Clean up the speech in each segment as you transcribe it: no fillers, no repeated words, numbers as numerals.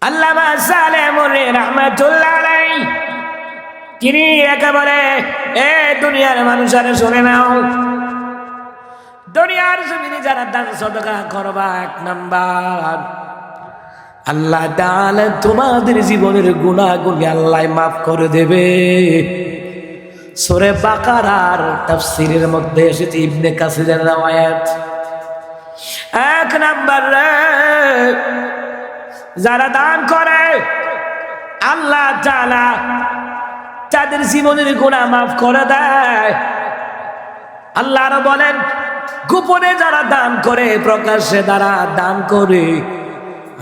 আল্লামা সালেহ মুররি রাহমাতুল্লাহ আলাইহি তিনি একেবারে দুনিয়ার মানুষেরা শুনে নাও, দুনিয়ার জমিনে যারা দান সদকা করবা, এক নাম্বার আল্লাহ তাআলা তোমাদের জীবনের গুনাহগুলি আল্লাহ মাফ করে দেবে। সূরা বাকারার তাফসীরের মধ্যে এসেছে, ইবনে কাসিরের riwayat। এক নাম্বার যারা দান করে আল্লাহ তাআলা তাদের জীবনের গুনাহ মাফ করে দেয়। আল্লাহ আরো বলেন, গোপনে যারা দান করে, প্রকাশ্যে যারা দান করে,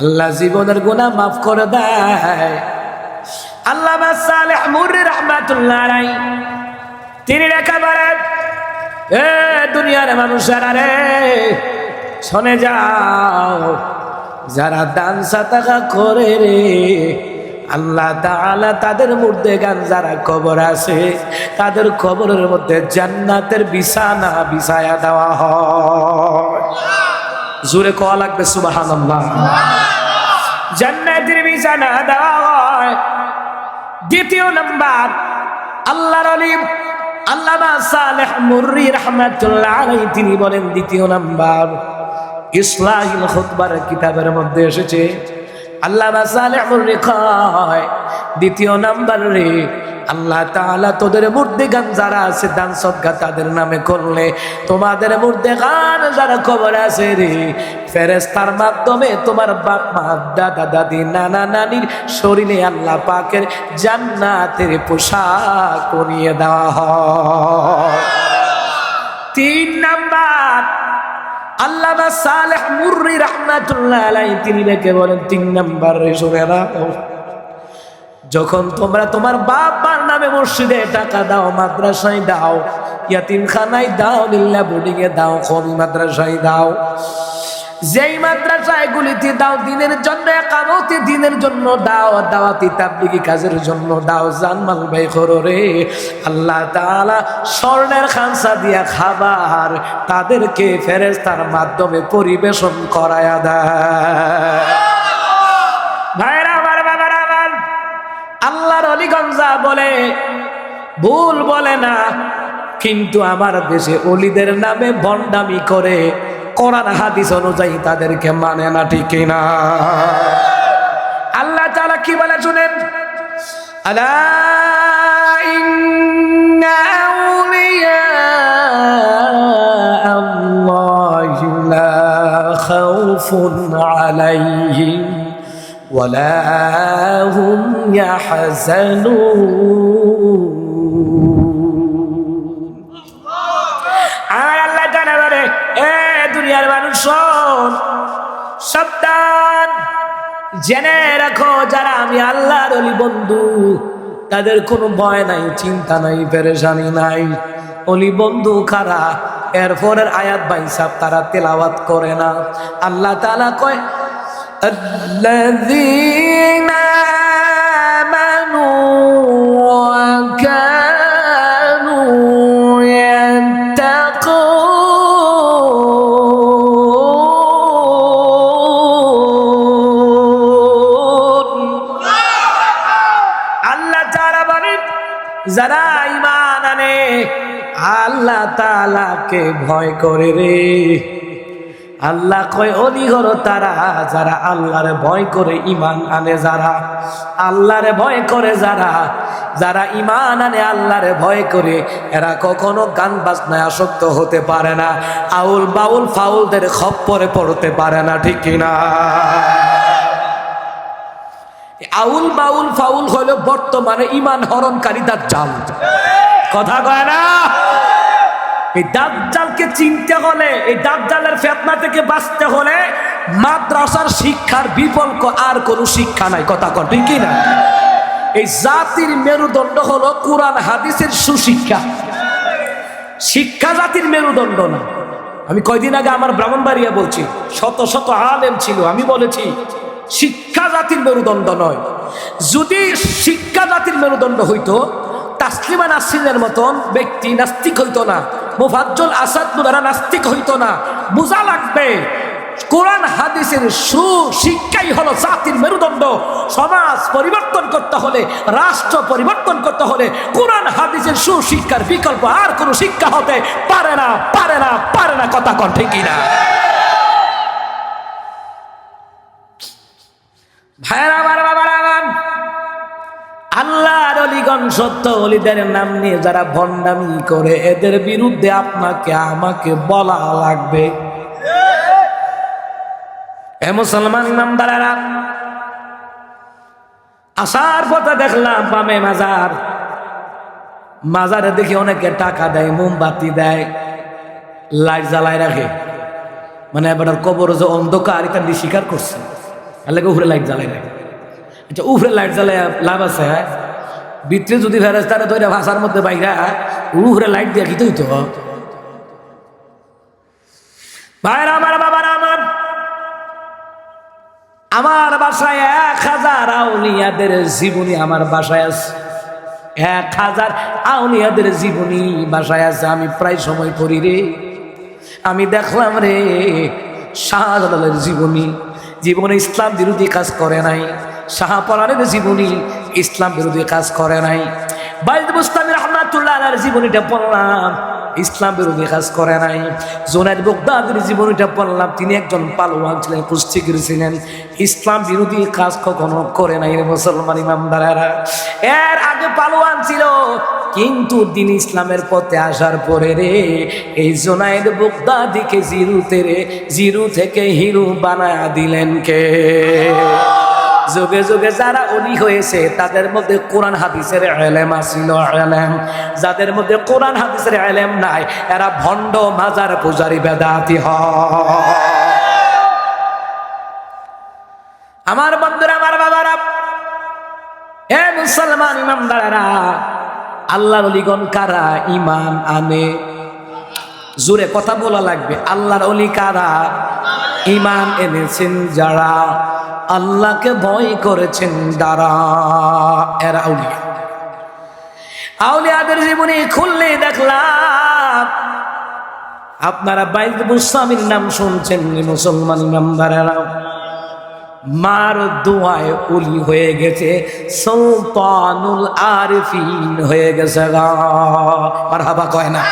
আল্লাহ জীবনের গুনাহ মাফ করে দেয়। আল্লামা সালেহ মুররি রাহমাতুল্লাহ আলাইহি তিনি লেখা বলেন, দুনিয়ার মানুষেরা রে শুনে যাও, যারা দান সাদাকা করে রে, আল্লাহ তাআলা তাদের মুর্দেগান যারা কবর আছে, তাদের কবরের মধ্যে জান্নাতের বিছানা বিছায়া দেওয়া হয়। জোরে কোয়া লাগবে সুবহানাল্লাহ। জান্নাতের বিছানা দেওয়া হয়। দ্বিতীয় নাম্বার আল্লাহর ওলি আল্লামা সালেহ মুররি রাহমাতুল্লাহ আলাইহি তিনি বলেন, দ্বিতীয় নাম্বার ইসলাহুল খুতবার কিতাবের মধ্যে এসেছে, আল্লামা সালেহ মুররি কয়, দ্বিতীয় নাম্বার রে আল্লাহ তাআলা তোদের মুর্দেগান যারা আছে দান সদকা তাদের নামে করলে, তোমাদের মুর্দেগান যারা কবর আছে রে, ফেরেশতার মাধ্যমে তোমার বাপ মা দাদা দাদি নানা নানির শরীরে আল্লাহ পাকের জান্নাতের পোশাক পরিয়ে দেওয়া হয়। তিন নাম্বার আল্লামা সালেহ মুররি রাহমাতুল্লাহ আলাইহি তিনি লেখে বলেন, তিন নাম্বার রে শুনে রাখো, যখন তোমরা তোমার বাপ মার নামে মসজিদে টাকা দাও, মাদ্রাসায় দাও, ইয়াতিমখানায় দাও, লিল্লাহ বোর্ডিং এ দাও, কওমি মাদ্রাসায় দাও, যেই মাদ্রাসায় গুলিতে দাও দিনের জন্য, একামতে দিনের জন্য দাও, দাওয়াতি তাবলীগি কাজের জন্য দাও, জানমাল ব্যয় করো রে, আল্লাহ তাআলা স্বর্ণের খানসা দিয়া খাবার তাদেরকে ফেরেশতার মাধ্যমে পরিবেশন করায়া দেয়। ভাইরা আমার, বাবার আমার, আল্লাহর অলিগঞ্জা বলে ভুল বলে না, কিন্তু আমার দেশে অলিদের নামে ভণ্ডামি করে, কোরআন হাদিস অনুযায়ী তাদেরকে মানে না, ঠিক না? আল্লাহ তাআলা কি বলে শুনেন, আলা ইন্না আউলিয়া আল্লাহি লা খাউফুন আলাইহিম ওয়ালা হুম ইয়াহজানুন। দুনিয়ার মানুষ সাবধান, জেনে রাখো, যারা আমি আল্লাহর ওলি বন্ধু তাদের কোনো ভয় নাই, চিন্তা নাই, পেরেশানি নাই। ওলি বন্ধু কারা? এরপরের আয়াত বাইসাব তারা তেলাওয়াত করে না। আল্লাহ তাআলা কয়, আল্লাযীনা আমানু ওয়া কানু যারা ঈমান আনে, আল্লাহ তাআলাকে ভয় করে রে। আল্লাহ কয় ওলি হলো তারা যারা আল্লাহরে ভয় করে, ঈমান আনে যারা, আল্লাহরে ভয় করে যারা, যারা ঈমান আনে আল্লাহরে ভয় করে, এরা কখনো গান বাজনায় আসক্ত হতে পারে না, আউল বাউল ফাউলদের খপ্পরে পড়তে পারে না, ঠিক কিনা? আউল বাউল ফাউল হলো বর্তমানে ঈমান হরণকারী দাজ্জাল, কথা কয় না? এই দাজ্জালকে চিনতে হলে, এই দাজ্জালের ফিতনা থেকে বাঁচতে হলে মাদ্রাসার শিক্ষার বিকল্প আর কোনো শিক্ষা নাই, কথা কয় ঠিক না? এই জাতির মেরুদণ্ড হলো কোরআন হাদিসের সুশিক্ষা। শিক্ষা জাতির মেরুদণ্ড না। আমি কয়দিন আগে আমার ব্রাহ্মণবাড়িয়া বলছি, শত শত আলেম ছিল, আমি বলেছি শিক্ষা জাতির মেরুদণ্ড নয়। যদি শিক্ষা জাতির মেরুদণ্ড হইতো, তাসলিমা নাসরিনের মতন ব্যক্তি নাস্তিক হইতো না, মুফাজ্জল আসাদ নুরারা নাস্তিক হইতো না। বোঝা লাগবে কোরআন হাদিসের সুশিক্ষাই হলো জাতির মেরুদণ্ড। সমাজ পরিবর্তন করতে হলে, রাষ্ট্র পরিবর্তন করতে হলে কোরআন হাদিসের সুশিক্ষার বিকল্প আর কোনো শিক্ষা হতে পারে না, পারে না, পারে না। কথা কন ঠিক কিনা? ভাইরা আমার, বাবারা আমার, আল্লাহর ওলিগণ সত্য ওলিদের নাম নিয়ে যারা ভণ্ডামি করে, এদের বিরুদ্ধে আপনাকে আমাকে বলা লাগবে। এ মুসলমান ইমানদারেরা, আসার পথে দেখলাম বামে মাজার, মাজারে দেখি অনেকে টাকা দেয়, মোমবাতি দেয়, লাইট জ্বালায় রাখে। মানে এবার কবর যে অন্ধকার, এটা দিয়ে স্বীকার করছে, এলাকা উপরে লাইট জ্বালায় রাখে। আচ্ছা, উপরে লাইট জ্বালায় লাভ আছে? ভিতরে যদি ফেরেশতারা ধরে ভাষার মধ্যে বাইরা উপরে লাইট দিয়ে কি তো ভাইরা আমার, বাবারা আমার, আমার বাসায় 1000 আউলিয়াদের জীবনী আমার বাসায় আছে। 1000 আউলিয়াদের জীবনী বাসায় আছে। আমি প্রায় সময় পড়ি রে। আমি দেখলাম রে, শাহজালালের জীবনী, জীবনে ইসলাম বিরোধী কাজ করে নাই। শাহপরানের জীবনী, ইসলাম বিরোধী কাজ করে নাই। বাইদ বুস্তামি রহমাতুল্লাহ আলাইহির জীবনীটা পড়লাম, ইসলাম বিরোধী কাজ করে নাই। জুনায়েদ বাগদাদীর জীবনীটা পড়লাম, তিনি একজন পালোয়ান ছিলেন, কুস্তিগীর ছিলেন, ইসলাম বিরোধী কাজ কখনো করে নাই রে মুসলমান ইমানদারেরা। এর আগে পালোয়ান ছিল, কিন্তু দিন ইসলামের পথে আসার পরে রে, এই জুনায়েদ বাগদাদীকে জিরো থেকে হিরো বানায়া দিলেন কে? যুগে যুগে যারা ওলি হয়েছে তাদের মধ্যে কোরআন হাদিসের ইলম ছিল, ইলম। যাদের মধ্যে কোরআন হাদিসের ইলম নাই, এরা ভণ্ড, মাজার পূজারী, বেদাতি হয়। আমার বন্ধুরা, আমার বাবারা, হে মুসলমান ইমানদারেরা, আল্লাহর ওলিগণ কারা ঈমান আনে? জোরে কথা বলা লাগবে। আল্লাহর ওলি কারা? ঈমান এনেছেন যারা, আল্লাহকে ভয় করেছেন যারা, এরা আউলিয়া। আউলিয়াদের জীবনী খুললে দেখলাম, আপনারা বাইদ বুস্তামির নাম শুনছেন মুসলমান ইমানদারেরা, মার দোয়ায় ওলি হয়ে গেছে, সুলতানুল আরিফিন হয়ে গেছে। মারহাবা কয় না?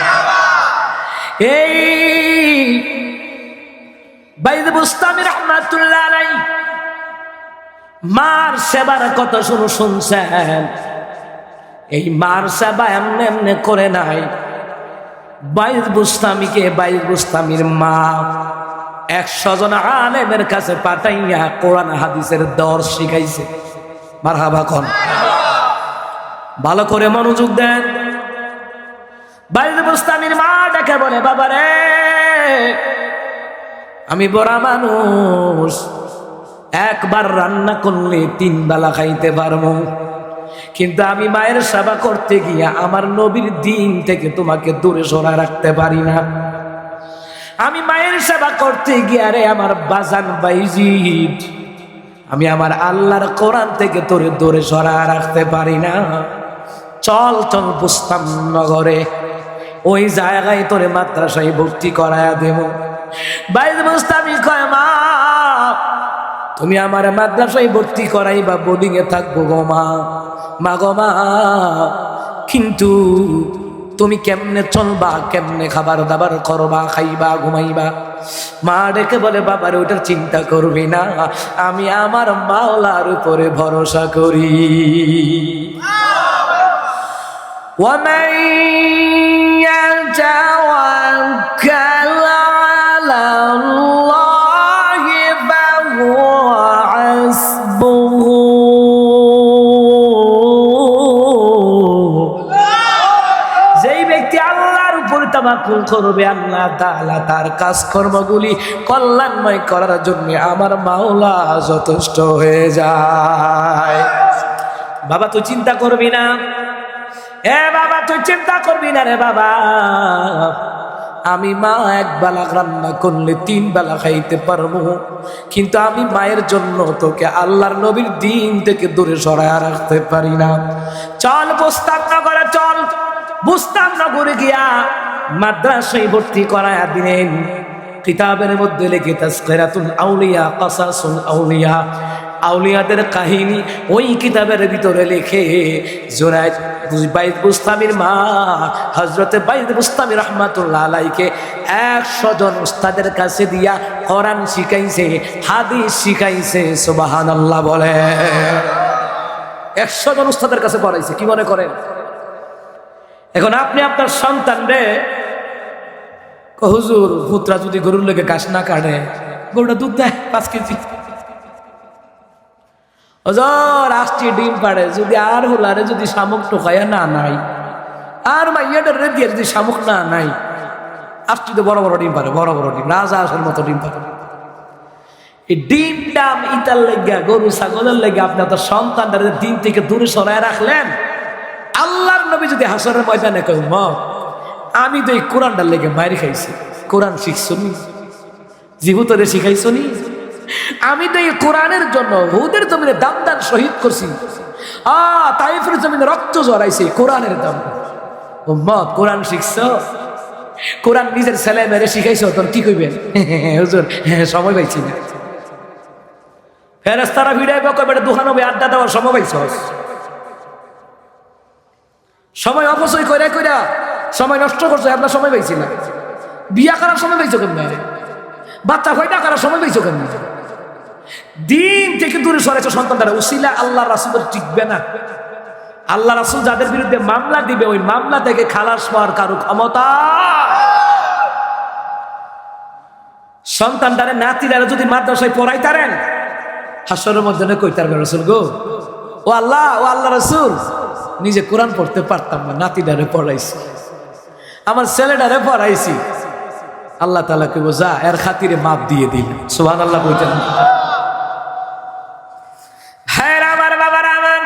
এই বাইদ বুস্তামি রহমাতুল্লাহ আলাইহি মার সেবার কথা শুনছেন। এই মার সেবা এমনি এমনি করে নাই। বাইদ বুস্তামির মা 100 জন আলেমের কাছে পাঠাইয়া কোরআন হাদিসের দর্স শিখাইছে। মারহাবা কোন? ভালো করে মনোযোগ দেন। বাইদ বুস্তামির মা ডেকে বলে, বাবা রে, আমি বড় মানুষ, একবার রান্না করলে 3 বেলা খাইতে পারবো, কিন্তু আমি মায়ের সেবা করতে গিয়া আমার নবীর দিন থেকে তোমাকে দূরে সরায় রাখতে পারি না। আমি মায়ের সেবা করতে গিয়া রে আমার বাজান বাইজিদ, আমি আমার আল্লাহর কোরআন থেকে তোরে দূরে সরায় রাখতে পারি না। চল বুস্তাম নগরে, ওই জায়গায় তোরে মাদ্রাসায় ভর্তি করায়া দেব। বাইদ বুস্তামি কয়, মা তুমি আমার মাদ্রাসায় ভর্তি করাইবা, বোর্ডিং এ থাকবো গো মা। মা গো মা, কিন্তু তুমি কেমনে চলবা, কেমনে খাবার দাবার করবা, খাইবা, ঘুমাইবা? মা ডেকে বলে, বাবারে ওইটার চিন্তা করবি না, আমি আমার মাওলার উপরে ভরসা করি। وَمَن يَتَوَكَّلْ عَلَى اللَّهِ فَهُوَ حَسْبُهُ। যেই ব্যক্তি আল্লাহর উপর তাওয়াক্কুল করবে, আল্লাহ তাআলা তার কাজকর্মগুলি কল্যাণময় করার জন্য আমার মাওলা যথেষ্ট হয়ে যায়। বাবা তুই চিন্তা করবি না, এ বাবা তুই চিন্তা করবি না রে বাবা, আমি মা 1 বেলা রান্না করলে 3 বেলা খাইতে পারবো, কিন্তু আমি মায়ের জন্য তোকে আল্লাহর নবীর দিন থেকে দূরে সরায় রাখতে পারি না। চল বুস্তামনগরে, চল বুস্তামনগরে গিয়া মাদ্রাসায় ভর্তি করায়া দিলেন। কিতাবের মধ্যে লিখে তাসকিরাতুল আউলিয়া, কাসাসুল আউলিয়া, আউলিয়াদের কাহিনী ওই কিতাবের ভিতরে লেখে জুনায়েদ বাইদ বুস্তামির মা হযরতে বাইদ বুস্তামি রাহমাতুল্লাহ আলাইকে 100 জন উস্তাদের কাছে দিয়া কোরআন শিখাইছে, হাদিস শিখাইছে। সুবহানাল্লাহ বলে 100 জন উস্তাদের কাছে পড়াইছে। কি মনে করেন? এখন আপনি আপনার সন্তানরে হুজুর পুত্রা যদি গরুর লেগে ঘাস না কাটে, গরুটা দুধ দেয় 5 কেজি। হুজুর আসছি ডিম পাড়ে, যদি আর হোলারে যদি শামুক টোকাইয়া না নাই, আর মাইয়াটার রে দিয়ে যদি শামুক না নাই, আসছি তো বড় বড় ডিম পারে, বড় বড় ডিম, রাজা আসল মতো ডিম পারে। এই ডিম ডাম ইতার লেগা, গরু ছাগলের লেগে আপনি আপনার সন্তানদের দিন থেকে দূরে সরায় রাখলেন। আল্লাহর নবী যদি হাসরের ময়দানে কই মা আমি তো এই কোরআনটার লেগে মায়ের খাইছি, কোরআন শিখছো নি, জীবতরে শিখাইছো নি, আমি তো এই কোরআনের জন্য হুদের জমিনে দাম দান শহীদ করছি, তাইফের জমিনে রক্ত জড়াইছি কোরআনের দাম। মা কোরআন শিখছো, কোরআন নিজের ছেলে মেরে শিখাইছো, তোর কি কইবেন? হুজুর সময় পাইছি না। ফেরেশতারা ভিড়াইব কইবে দোকানে আড্ডা দেওয়ার সময় পাইছস? সময় অপচয় কইরা কইরা সময় নষ্ট করছো, আপনার সময় পাইছি না। বিয়া করার সময় পাইছো কেমন? বাচ্চা হইটা করার সময় পাইছো কেমন? দিন থেকে দূরে সরাইছো সন্তানরা, উসিলা আল্লাহ রাসূলের টিকবে না। আল্লাহ রাসূল যাদের বিরুদ্ধে মামলা দিবে ওই মামলা থেকে খালাস পাওয়ার কারো ক্ষমতা, সন্তানটারে নাতিরা যদি মাদ্রাসায় পড়াইতারেন হাসরের মধ্যে কইতার রাসূল গো, ও আল্লাহ রাসূল নিজে কোরআন পড়তে পারতাম না, নাতিটারে পড়াইছি, আমার ছেলেটারে পড়াইছি, আল্লাহ তাআলা কইবো যা এর খাতিরে মাপ দিয়ে দিল। সুবহানাল্লাহ কইতেন। হ্যাঁ আমার বাবার আমার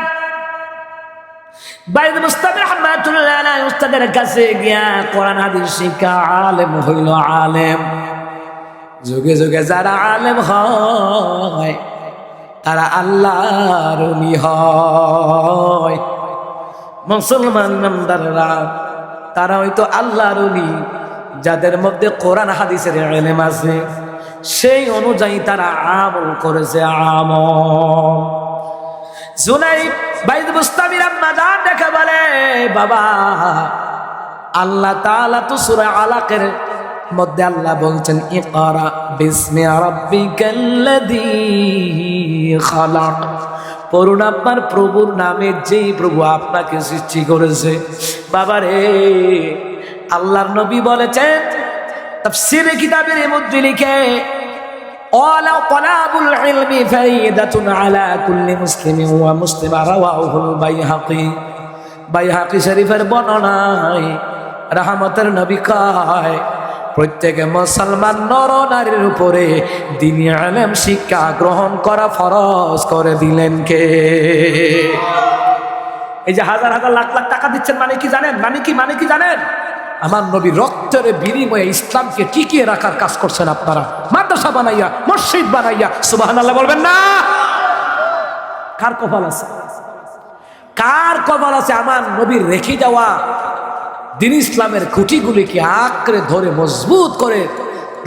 বাইদ মুস্তামি রাহমাতুল্লাহ আলাইহি উস্তাদের কাছে গিয়া কোরআন হাদিস শিক্ষা আলেম হইল আলেম। যুগে যুগে যারা আলেম হয় তারা আল্লাহর ওলি হয়। মুসলমান নামদাররা তারা হয়তো আল্লাহর ওলি, যাদের মধ্যে কোরআন হাদিসের ইলম আছে, সেই অনুযায়ী তারা আমল করেছে। আমল জুনাইদ বাইদ মুস্তামির আম্মা জান দেখে বলে, বাবা আল্লাহ তাআলা তো সূরা আলাকের মধ্যে আল্লাহ বলছেন ইকরা বিসমি রাব্বিকাল্লাযী খালাক, পড়ুন আপনার প্রভুর নামে, যেই প্রভু আপনাকে সৃষ্টি করেছে। বাবারে আল্লাহর নবী বলেছেন তাফসীরে কিতাবের মধ্যে লিখে ওয়ালা তালাবুল ইলমি ফারিদাতুন আলা কুল্লি মুসলিমিন ওয়া মুসলিমা রাওয়াহুল বাইহাকী। বাইহাকী শরীফের বর্ণনায় রাহমাতের নবী কয় প্রত্যেক মুসলমান নর নারীর উপরে দ্বীনি ইলম শিক্ষা গ্রহণ করা ফরজ করে দিলেন কে? এই যে হাজার হাজার লাখ লাখ টাকা দিচ্ছেন মানে কি জানেন? মানে কি জানেন? আমার নবী রক্তের বিনিময়ে ইসলামকে টিকিয়ে রাখার কাজ করছেন আপনারা। মাদ্রাসা বানাইয়া, মসজিদ বানাইয়া, সুবহানাল্লাহ বলবেন না? কার কপাল আছে? কার কপাল আছে আমার নবীর রেখে যাওয়া দিন ইসলামের খুঁটিগুলিকে আঁকড়ে ধরে মজবুত করে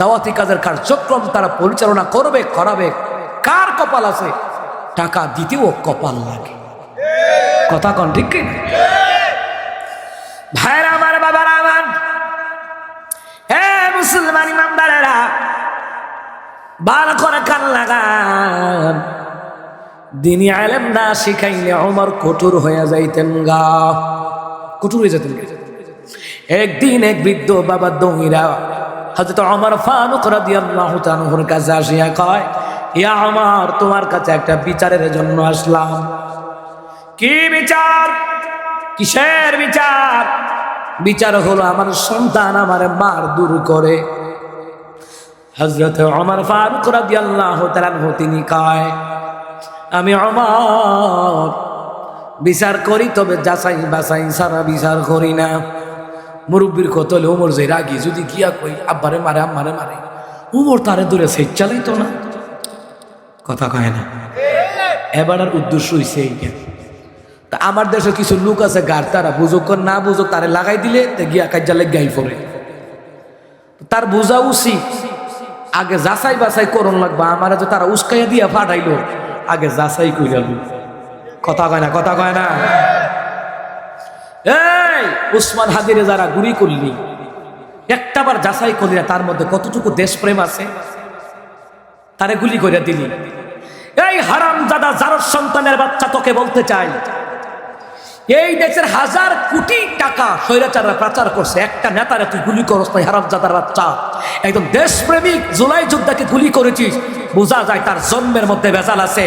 দাওয়াতি কাজের কার্যক্রম তারা পরিচালনা করবে, করাবে? কার কপাল আছে? টাকা দিতেও কপাল লাগে। কথা কন ঠিক কি? ভাইরা আমার, বাবারা আমার, হে মুসলমান ইমানদারেরা, ভালো করে কান লাগান। দ্বীনি ইলম না শিখাইলে ওমর কঠোর হয়ে যাইতেন গা, কঠোর হয়ে যেতেন। একদিন এক বৃদ্ধ বাবা দহিরা হযরত ওমর ফারুক রাদিয়াল্লাহু তাআলার কাছে আসিয়া কয়, ইয়া ওমর, তোমার কাছে একটা বিচারের জন্য আসলাম। কি বিচার? কিসের বিচার? বিচার হলো আমার সন্তান আমার মার দূর করে। হযরত ওমর ফারুক রাদিয়াল্লাহু তাআলা তিনি কয়, আমি ওমর বিচার করি, তবে যাচাই বাছাই ছাড়া বিচার করি না। মুরব্বীর কত হলে ওমর যে রাগি, যদি গিয়া কই আব্বারে মারে আম্মারে মারে, ওমর তারে দূরে সেট চালাইতো না। কথা কয় না? এবার আর উদ্দেশ্য হইছে এইটা। তা আমার দেশে কিছু লোক আছে গার, তারা বুঝুক না বুঝুক তারে লাগাই দিলে গিয়া কাজ্জালে গাই পড়ে। তার বোঝা উচিত আগে যাচাই বাছাই করুন লাগবা। আমার যে তারা উস্কাইয়া দিয়া ফাটাইলো, আগে যাচাই কইরা লই। কথা কয় না, কথা কয় না। এই উসমান হাদিরে যারা গুলি করলি, একটাবার যাচাই করলি না তার মধ্যে কতটুকু দেশপ্রেম আছে, তারে গুলি করে দিলি। এই হারামজাদা জারজ সন্তানের বাচ্চা, তোকে বলতে চাই, এই দেশের 1000 কোটি টাকা স্বৈরাচাররা পাচার করছে, একটা নেতারে তুই গুলি করস না। হারামজাদার বাচ্চা, একদম দেশপ্রেমিক জুলাই যোদ্ধাকে গুলি করেছিস, বোঝা যায় তার জন্মের মধ্যে ভেজাল আছে।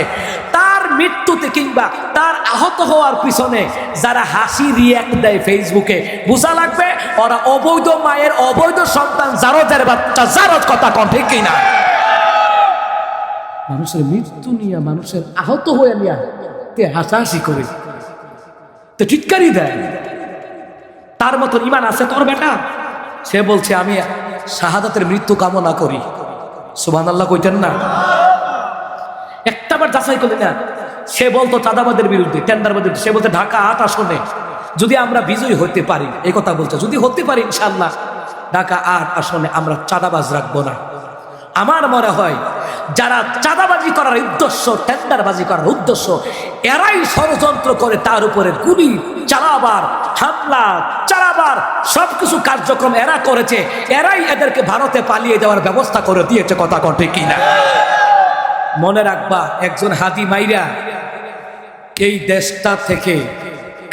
তার মৃত্যুতে কিংবা তার আহত হওয়ার পিছনে যারা হাসি রিয়াক্ট দেয় ফেসবুকে, বোঝা লাগবে ওরা অবৈধ মায়ের অবৈধ সন্তান, জারজের বাচ্চা। জারজ, কথা কন ঠিক কিনা? মানুষের মৃত্যু নিয়ে, মানুষের আহত হয়ে নিয়ে তে হাসাহাসি করে, তো চিৎকারি দেয়। তার মতন ইমান আছে তোর বেটা? সে বলছে আমি শাহাদাতের মৃত্যু কামনা করি। সুবহানাল্লাহ কইতেন না? একটাবার যাচাই করলি না। সে বলতো চাঁদাবাদের বিরুদ্ধে, টেন্ডারবাদের, সে বলতে ঢাকা 8 আসনে যদি আমরা বিজয়ী হতে পারি, এই কথা বলছে, যদি হতে পারি ইনশাআল্লাহ ঢাকা 8 আসনে আমরা চাঁদাবাজ রাখবো না। আমার মনে হয় যারা চাঁদাবাজি করার উদ্দেশ্য, টেন্ডারবাজি করার উদ্দেশ্য, এরাই ষড়যন্ত্র করে তার উপরে গুলি চালাবার, হামলা চালাবার সবকিছু কার্যক্রম এরা করেছে। এরাই এদেরকে ভারতে পালিয়ে যাওয়ার ব্যবস্থা করে দিয়েছে। কথা কন ঠিক কিনা? মনে রাখবা, একজন হাদি মাইরা এই দেশটা থেকে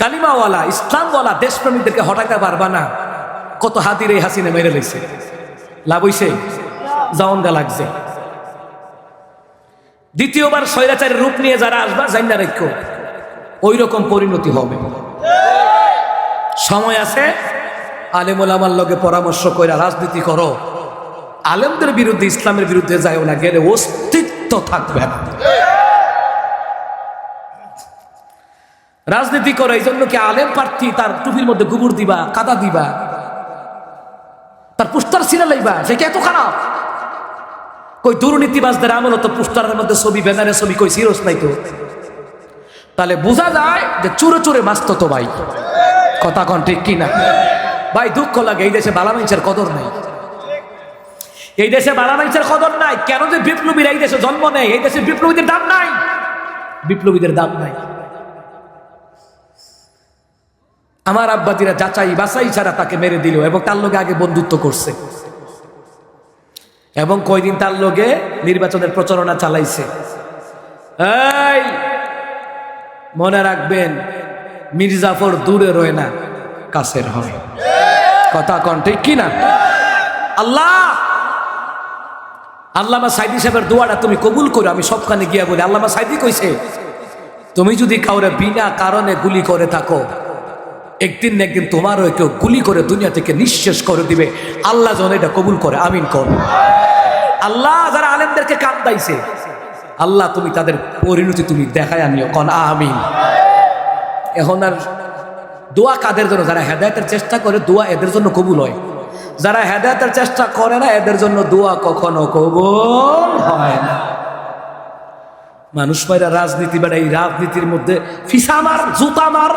কালিমাওয়ালা, ইসলামওয়ালা দেশপ্রেমীদেরকে হটাইতে পারবা না। কত হাদির এই হাসিনে মেরে লেছে, লাভ হইছে? জাউন্দা লাগছে। দ্বিতীয়বার স্বৈরাচারের রূপ নিয়ে যারা আসবা, জাইনা রাখো ওই রকম পরিণতি হবে। সময় আছে, আলেম ওলামার লগে পরামর্শ কইরা রাজনীতি করো। আলেমদের বিরুদ্ধে, ইসলামের বিরুদ্ধে যাও না, গেলে অস্তিত্ব থাকবে না। রাজনীতি করো এই জন্য কি আলেম প্রার্থী তার টুপির মধ্যে গোবর দিবা, কাদা দিবা, তার পোস্টার ছিঁড়ে লাইবা, সে কি এত খারাপ? কই দুর্নীতিবাজদের আমল তো পোস্টারের মধ্যে ছবি, ব্যানারের ছবি, কই সিরোস নাই তো। তাহলে বোঝা যায় যে চোরে চোরে মাস্ত তো ভাই। কথা কন ঠিক কিনা? ভাই দুঃখ লাগে, এই দেশে বালা মানুষের কদর নাই। এই দেশে বালা মানুষের কদর নাই। কেন যে বিপ্লবীরা এই দেশে জন্ম নেয়? এই দেশে বিপ্লবীদের দাম নাই, বিপ্লবীদের দাম নাই। আমার আব্বাজিরা যাচাই বাছাই ছাড়া তাকে মেরে দিল এবং তার লগে আগে বন্ধুত্ব করছে এবং কয়দিন তার লগে নির্বাচনের প্রচারণা চালাইছে। এই মনে রাখবেন, মির্জাফর দূরে রয় না, কাছের হয়। কথা কন ঠিক কিনা? আল্লামা সাইদি সাহেবের দোয়াটা তুমি কবুল করো। আমি সবখানে গিয়া বলি, আল্লামা সাইদি কইছে, তুমি যদি কাউরে বিনা কারণে গুলি করে থাকো, একদিন না একদিন তোমারও কেউ গুলি করে দুনিয়া থেকে নিঃশেষ করে দিবে। আল্লাহ যেন এটা কবুল করে, আমিন কর। আল্লাহ যারা আলেমদেরকে কান্দাইছে, আল্লাহ তুমি তাদের পরিণতি তুমি দেখায় আনিও, কন আমিন। এখন আর দোয়া কাদের জন্য? যারা হেদায়েতের চেষ্টা করে, দোয়া এদের জন্য কবুল হয়। যারা হেদায়েতের চেষ্টা করে না, এদের জন্য দোয়া কখনো কবুল হয় না। মানুষ ভাইরা রাজনীতি বেড়া, এই রাজনীতির মধ্যে ফিসা মার, জুতা মার,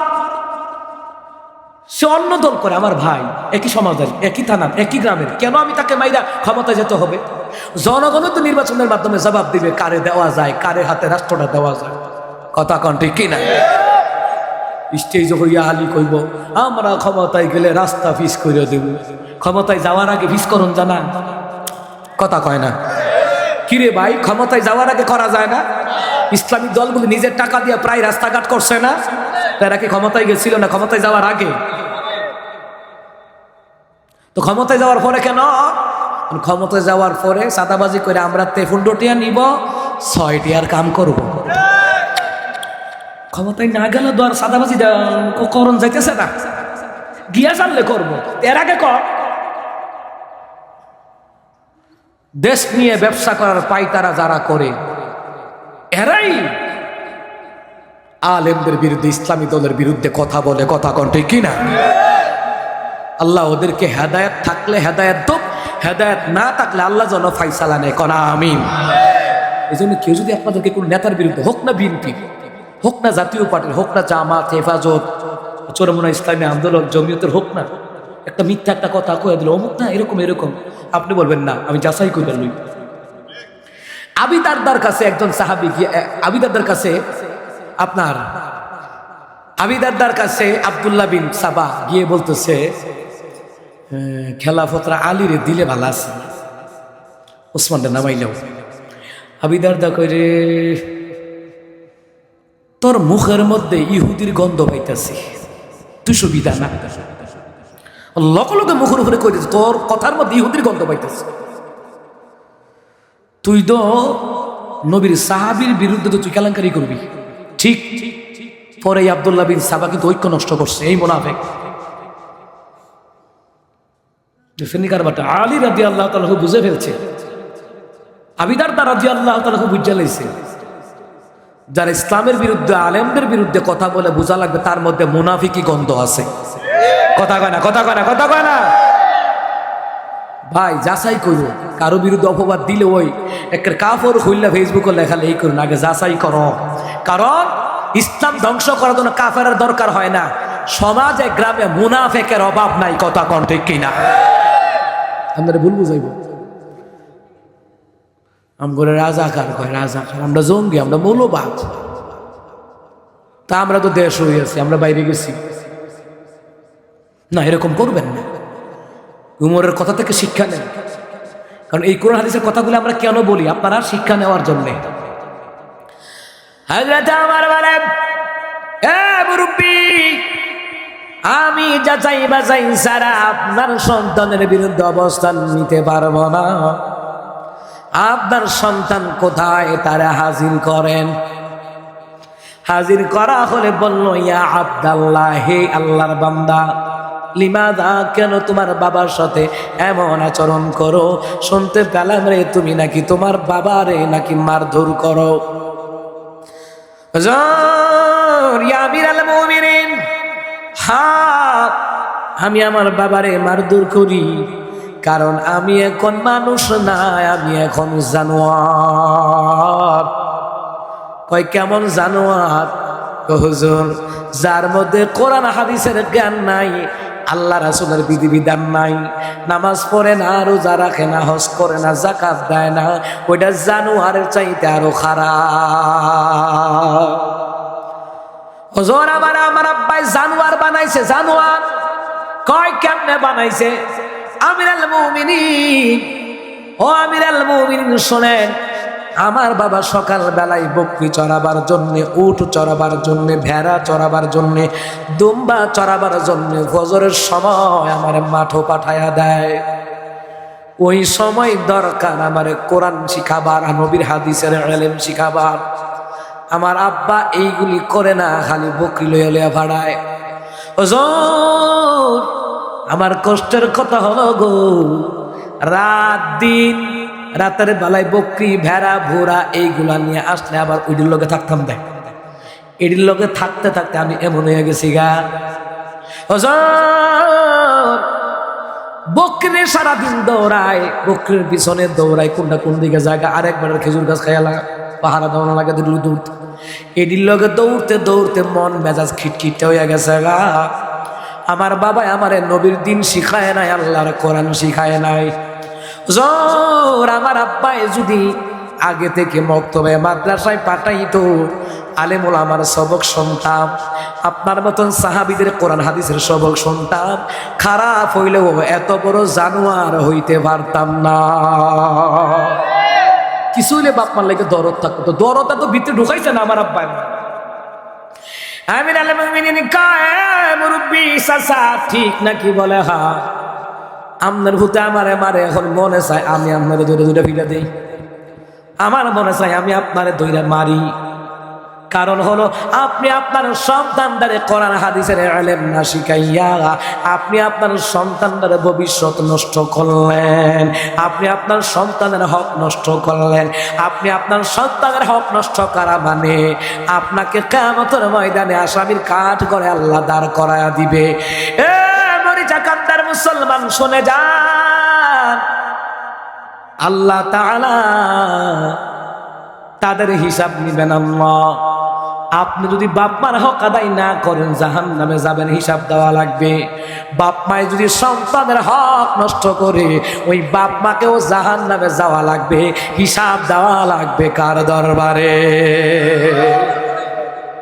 সে অন্য দল করে। আমার ভাই একই সমাজের, একই থানার, একই গ্রামের, কেন আমি তাকে মাইরা ক্ষমতায় যেতে হবে? জনগণও তো নির্বাচনের মাধ্যমে জবাব দিবে কারে দেওয়া যায়, কারে হাতে রাষ্ট্রটা দেওয়া যায়। কথা কন ঠিক কিনা? স্টেজ হইয়া হালি কইব আমরা ক্ষমতায় গেলে রাস্তা ফিস করে দেব। ক্ষমতায় যাওয়ার আগে ফিস করুন জানা? কথা কয় না। কিরে ভাই, ক্ষমতায় যাওয়ার আগে করা যায় না? ইসলামিক দলগুলি নিজের টাকা দিয়ে প্রায় রাস্তাঘাট করছে না? তারা কি ক্ষমতায় গেছিল না ক্ষমতায় যাওয়ার আগে? তো ক্ষমতায় যাওয়ার পরে কেন? ক্ষমতায় যাওয়ার পরে সাদাবাজি করে আমরা 15 টিয়া নিব, 6 টিয়ার কাম করব। ক্ষমতায় না গেলে তো আর সাদাবাজি করণ যাইতেছে না, গিয়া জানলে করবো। এর আগে কর। দেশ নিয়ে ব্যবসা করার পাইতারা যারা করে, এরাই আলেমদের বিরুদ্ধে, ইসলামী দলের বিরুদ্ধে কথা বলে। কথা কন ঠিক কিনা? আল্লাহ ওদেরকে হেদায়েত থাকলে হেদায়েত দোক, হেদায়েত না থাকলে আল্লাহ যেন ফাইসালা নেয়। কনা আমিন। এই জন্য কেউ যদি আপনাদেরকে কোন নেতার বিরুদ্ধে, হোক না বিএনপি, হোক না জাতীয় পার্টির, হোক না জামাত, হেফাজত, চরমোনা ইসলামী আন্দোলন, জমিয়তের হোক না, একটা মিথ্যা একটা কথা কয়ে দিল অমুক না এরকম এরকম, আপনি বলবেন না আমি যাচাই করে লই। আবি দারদার কাছে একজন সাহাবী গিয়ে, আবি দারদার কাছে আপনার আবি দারদার কাছে আব্দুল্লাহ বিন সাবা গিয়ে বলতেছে, খেলাফতরা আলীরে দিলে ভালো আছে, ওসমানটা নামাইলেও। আবি দারদা কইরে, তোর মুখের মধ্যে ইহুদির গন্ধ পাইতেছি, তুই সুবিধা না। লগে লগে মুখের উপরে কই দিচ্ছে, তোর কথার মধ্যে ইহুদির গন্ধ পাইতেছে, তুই তো নবীর সাহাবীর বিরুদ্ধে তো তুই কেলেঙ্কারি করবি। ঠিক পরে আব্দুল্লাহ বিন সাবা কিন্তু ঐক্য নষ্ট করছে, এই মুনাফিক। আলী রাদিয়াল্লাহু তাআলা বুঝে ফেলছে, আবু দারদা রাদিয়াল্লাহু তাআলা বুঝে লাইছে, যারা ইসলামের বিরুদ্ধে, আলেমদের বিরুদ্ধে কথা বলে বোঝা লাগবে তার মধ্যে মুনাফিকি গন্ধ আছে। কথা কয় না, কথা কয় না, কথা কয় না। ভাই যাচাই করো, কারো বিরুদ্ধে অপবাদ দিলে ওই একটা কাফর হইলা ফেসবুকে লেখালে এই করুন, আগে যাচাই করো। কারণ ইসলাম ধ্বংস করার জন্য কাফেরের দরকার হয় না, সমাজে গ্রামে মুনাফিকের অভাব নাই। কথা কোন ঠিক কিনা? আমরা ভুল বুঝাইব, আমরা রাজাকার কয়, রাজাকার, আমরা জঙ্গি, আমরা মৌলবাদ। তা আমরা তো দেশ হয়ে আছি, আমরা বাইরে গেছি না, এরকম করবেন না। উমরের কথা থেকে শিক্ষা নেন, কারণ এই কোরআন হাদিসের কথাগুলো আমরা কেন বলি? আপনারা শিক্ষা নেওয়ার জন্যে। হযরত ওমর বলেন, এ মুরব্বি, আমি যাচাই বাছাই ছাড়া আপনার সন্তানের বিরুদ্ধে অবস্থান নিতে পারবো না। আপনার সন্তান কোথায় তারা হাজির করেন। হাজির করা হলে বলল, ইয়া আব্দুল্লাহ, হে আল্লাহর বান্দা, লিমাদা, কেন তোমার বাবার সাথে এমন আচরণ করো? শুনতে পেলাম রে তুমি নাকি তোমার বাবারে নাকি মারধর করো। ইয়া আমিরাল মুমিনিন, হ্যাঁ, আমি আমার বাবারে মারধর করি, কারণ আমি এখন মানুষ না, আমি এখন জানোয়ার। কয় কেমন জানোয়ার? হুজুর, যার মধ্যে কোরআন হাদিসের জ্ঞান নাই, আল্লাহ রাসূলের বিধিবিধান নাই, নামাজ পড়ে না, রোজা রাখে না, হজ করে না, যাকাত দেয় না, ওইটা জানোয়ারের চাইতে আরো খারাপ। হুজুর, আমার আব্বাই জানোয়ার বানাইছে। জানোয়ার? কয় কেমনে বানাইছে? আমিরাল মুমিনিন, ও আমিরাল মুমিনিন শোনেন, আমার বাবা সকাল বেলায় বকরি চড়াবার জন্যে, উট চড়াবার জন্যে, ভেড়া চড়াবার জন্যে, দুম্বা চড়াবার জন্যে ফজরের সময় আমার মাঠও পাঠায়া দেয়। ওই সময় দরকার আমার কোরআন শিখাবার, নবীর হাদিসের ইলম শিখাবার। আমার আব্বা এইগুলি করে না, খালি বকরি লইয়া লইয়া ভাড়ায়। হুজুর, আমার কষ্টের কথা হলো গো, রাত দিন, রাতের বেলায় বকরি, ভেড়া, ভোরা এইগুলা নিয়ে আসলে আবার ওইটির লোকে থাকতাম দেখ, এটির লোকে থাকতে থাকতে আমি এমন হয়ে গেছি গা। বকরি সারাদিন দৌড়ায়, বকরির পিছনে দৌড়ায়, কোনটা কোন দিকে জায়গা, আরেকবার খেজুর গাছ খাইয়া লাগা, পাহারা দেওয়া লাগে, দৌড়তে এটির লোকে দৌড়তে দৌড়তে মন মেজাজ খিটখিটে হয়ে গেছে গা। আমার বাবাই আমারে নবীর দিন শিখায় নাই, আল্লাহর কোরআন শিখায় নাই। আমার আব্বাই যদি আগে থেকে মক্তবে মাদ্রাসায় পাঠাইতো, আলেমুল আমার সবক শুনতাম, আপনার মতন সাহাবীদের কোরআন হাদিসের সবক শুনতাম, খারাপ হইলেও এত বড় জানোয়ার হইতে পারতাম না। কিছু হইলে বাপ মার লাগে দরদ থাকতো, দরদটা তো ভিতরে ঢুকাইছে না আমার আব্বাই। আমিরাল মুমিনিন কয়, মুরব্বি চাচা ঠিক নাকি? বলে হ্যাঁ। আপনার ভূতে আমারে মারে, এখন মনে চায় আমি আপনারে ধরে ধরে ফিরে দিই। আমার মনে চায় আমি আপনারে ধরে মারি। কারণ হলো আপনি আপনার সন্তানদারে কোরআন হাদিসের ইলম না শিখাইয়া আপনি আপনার সন্তানদের ভবিষ্যৎ নষ্ট করলেন, আপনি আপনার সন্তানের হক নষ্ট করলেন। আপনি আপনার সন্তানের হক নষ্ট করা মানে আপনাকে কিয়ামতের ময়দানে আসামির কাঠ করে আল্লাহ দাঁড় করায়া দিবে। এ মরিচা কান্দার মুসলমান শুনে যান, আল্লাহ তাআলা তাদের হিসাব নিবেন। আল্লাহ আপনি যদি বাপ মার হক আদায় না করেন জাহান্নামে যাবেন, হিসাব দেওয়া লাগবে। বাপ মায় যদি সন্তানের হক নষ্ট করে ওই বাপ মাকেও জাহান্নামে যাওয়া লাগবে, হিসাব দেওয়া লাগবে কার দরবারে?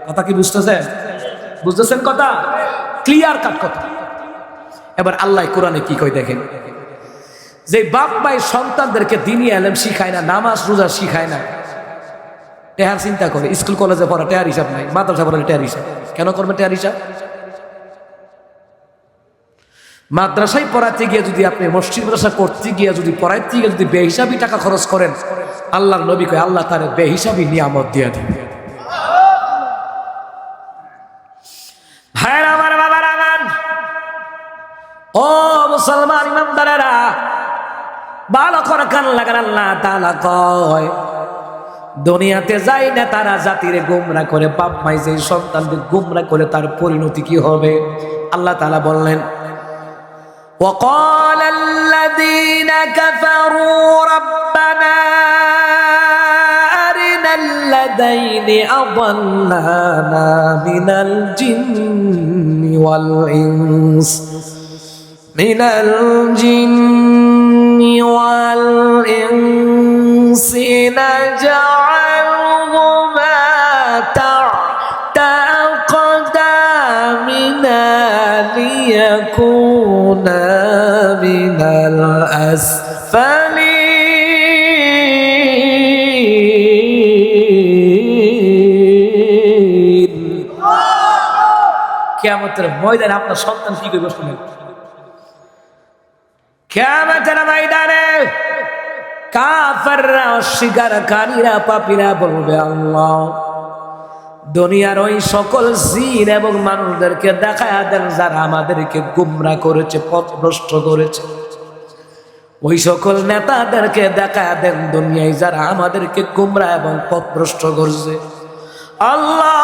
কথা কি বুঝতেছেন? বুঝতেছেন কথা? ক্লিয়ার কাট কথা। এবার আল্লাহ কোরআনে কি কই দেখেন, যে বাপ মাই সন্তানদেরকে দ্বীনি ইলম শিখায় না, নামাজ রোজা শিখায় না, টেহার চিন্তা করে। স্কুল কলেজে পড়া টেহার হিসাব নাই, মাদ্রাসা পড়া টেহার হিসাব। কেন করবে টেহার হিসাব? মাদ্রাসায় পড়াতে গিয়ে যদি আপনি মসজিদ মাদ্রাসা করতে গিয়ে যদি পড়াইতে গিয়ে যদি বেহিসাবি টাকা খরচ করেন, আল্লাহর নবী কয় আল্লাহ তার বেহিসাবি নিয়ামত দিয়ে দিবে। ভাইরা আমার, বাবার আমার, ও মুসলমান ইমানদারেরা, ভালো করে কান লাগান। আল্লাহ তাআলা কয় দুনিয়াতে যাই না তারা জাতিরে গোমরা করে, বাপ মাই যে সন্তানদের গোমরা করে তার পরিণতি কি হবে? আল্লাহ তাআলা বললেন وقال الذين كفروا ربنا أرنا الذين أضلانا من الجن والإنس نجعلهما تحت أقدامنا ليكونا من الأسفلين। কিয়ামতের ময়দানে আপনার সন্তান কি করবে শুনেন। কিয়ামতের ময়দানে কাফেররা, অস্বীকারীরা, পাপীরা বলবে আল্লাহ দুনিয়ার ওই সকল জিন এবং মানুষদেরকে দেখায়া দেন যারা আমাদেরকে গুমরাহ করেছে, পথভ্রষ্ট করেছে। ওই সকল নেতাদেরকে দেখায়া দেন দুনিয়ায় যারা আমাদেরকে গুমরাহ এবং পথভ্রষ্ট করছে। আল্লাহ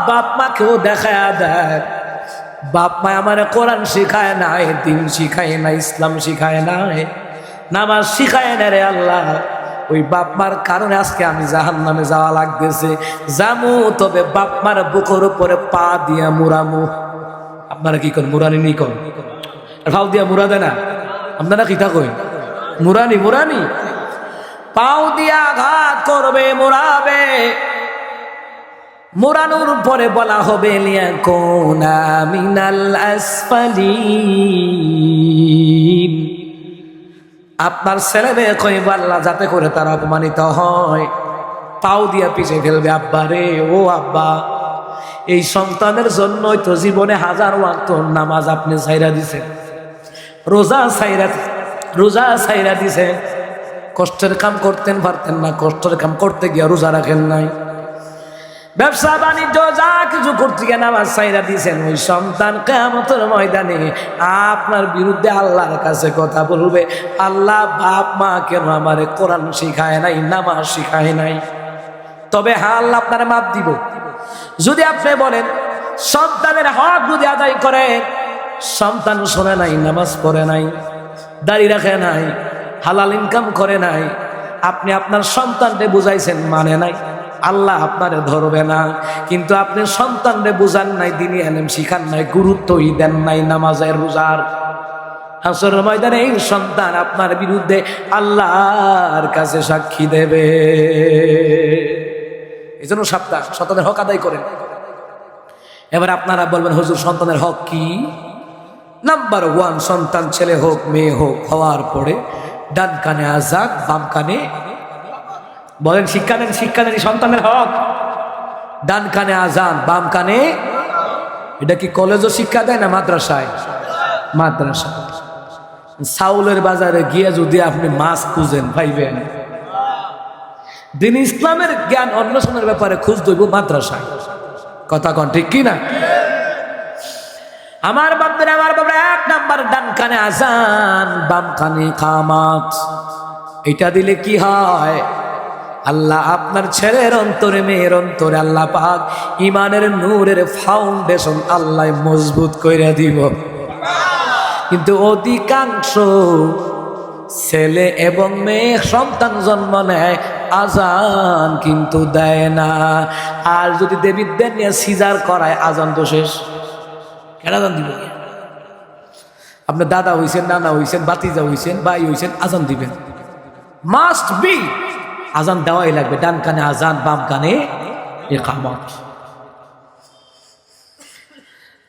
বাপ মাকেও দেখায়া দেন, বাপ মা আমার কোরআন শিখায় নাই, দিন শিখায় না, ইসলাম শিখায় নাই, নামাজ শিখায় না রে আল্লাহ। ওই বাপ মার কারণে আজকে আমি জাহান্নামে যাওয়া লাগতেছে। জামু তবে বাপ মার বুকের উপরে পা দিয়া মুরামু। আপনারা কি করেন? মুরানি নি করেন, ফাউ দিয়া মুরা দেয় না? আপনারা কি তা কই? মুরানি, মুরানি পাও দিয়া আঘাত করবে, মুরাবে। মুরানোর পরে বলা হবে লিয়াকুনা মিনাল আসফালিন। আপনার ছেলে মেয়ে কইব আল্লাহ যাতে করে তারা অপমানিত হয়, পাও দিয়া পিছে ফেলবে। আব্বা রে, ও আব্বা, এই সন্তানের জন্যই তো জীবনে হাজার ওয়াক্ত নামাজ আপনি ছাইরা দিছেন, রোজা ছাইরা দিছেন। কষ্টের কাম করতেন পারতেন না, কষ্টের কাম করতে গিয়ে রোজা রাখেন নাই, ব্যবসা বাণিজ্য যা কিছু করতে গিয়ে নামাজ ছাইরা দিয়েছেন। ওই সন্তান কিয়ামতের ময়দানে আপনার বিরুদ্ধে আল্লাহর কাছে কথা বলবে, আল্লাহ বাপ মা কেন আমারে কোরআন শিখায় নাই, নামাজ শিখায় নাই। তবে হ্যাঁ, আল্লাহ আপনার মাপ দিব যদি আপনি বলেন সন্তানের হক যদি আদায় করেন, সন্তান শোনে নাই, নামাজ পড়ে নাই, দাড়ি রাখে নাই, হালাল ইনকাম করে নাই, আপনি আপনার সন্তানকে বুঝাইছেন, মানে নাই, আল্লাহ আপনারে ধরবে না। কিন্তু আপনি সন্তানরে বুঝান নাই, দ্বীনি ইলম শিখান নাই, গুরুত্বই দেন নাই নামাজের রোজার। হাসরের ময়দানে এই সন্তান আপনার বিরুদ্ধে আল্লাহর কাছে সাক্ষী দেবে। এই জন্য সন্তানের হক আদায় করেন। এবার আপনারা বলবেন হুজুর সন্তানের হক কি? নাম্বার 1, সন্তান ছেলে হোক মেয়ে হোক হওয়ার পরে ডান কানে আযান, বাম কানে বলেন, শিক্ষা দেন, শিক্ষা দেন। সন্তানের হক ডান কানে আযান, বাম কানে। এটা কি কলেজও শিক্ষা দেয় না মাদ্রাসায়? মাদ্রাসা। চাউলের বাজারে গিয়ে যদি আপনি মাছ খুঁজেন পাইবেন। দিন ইসলামের জ্ঞান অন্বেষণের ব্যাপারে খুঁজ দইব মাদ্রাসায়। কথা কন ঠিক কি না? আমার বাপদের, আমার বাবা, 1 নাম্বার ডান কানে আযান, বাম কানে কামাত। এটা দিলে কি হয়? আল্লাহ আপনার ছেলের অন্তরে, মেয়ের অন্তরে আল্লাহ পাক ইমানের নূরের ফাউন্ডেশন আল্লাহ মজবুত কইরা দিব। কিন্তু অধিকাংশ ছেলে এবং মেয়ে সন্তান জন্ম নেয়, আজান কিন্তু দেয় না। আর যদি দেবীদের নিয়ে সিজার করায়, আজান তো শেষ। কেন আজান দিব? আপনার দাদা হইছেন, নানা হইছেন, বাতিজা হইছেন, ভাই হইছেন, আজান দিবেন, মাস্ট বি। আজান দেওয়াই লাগবে। ডান কানে আজান, বাম কানে ইকামত।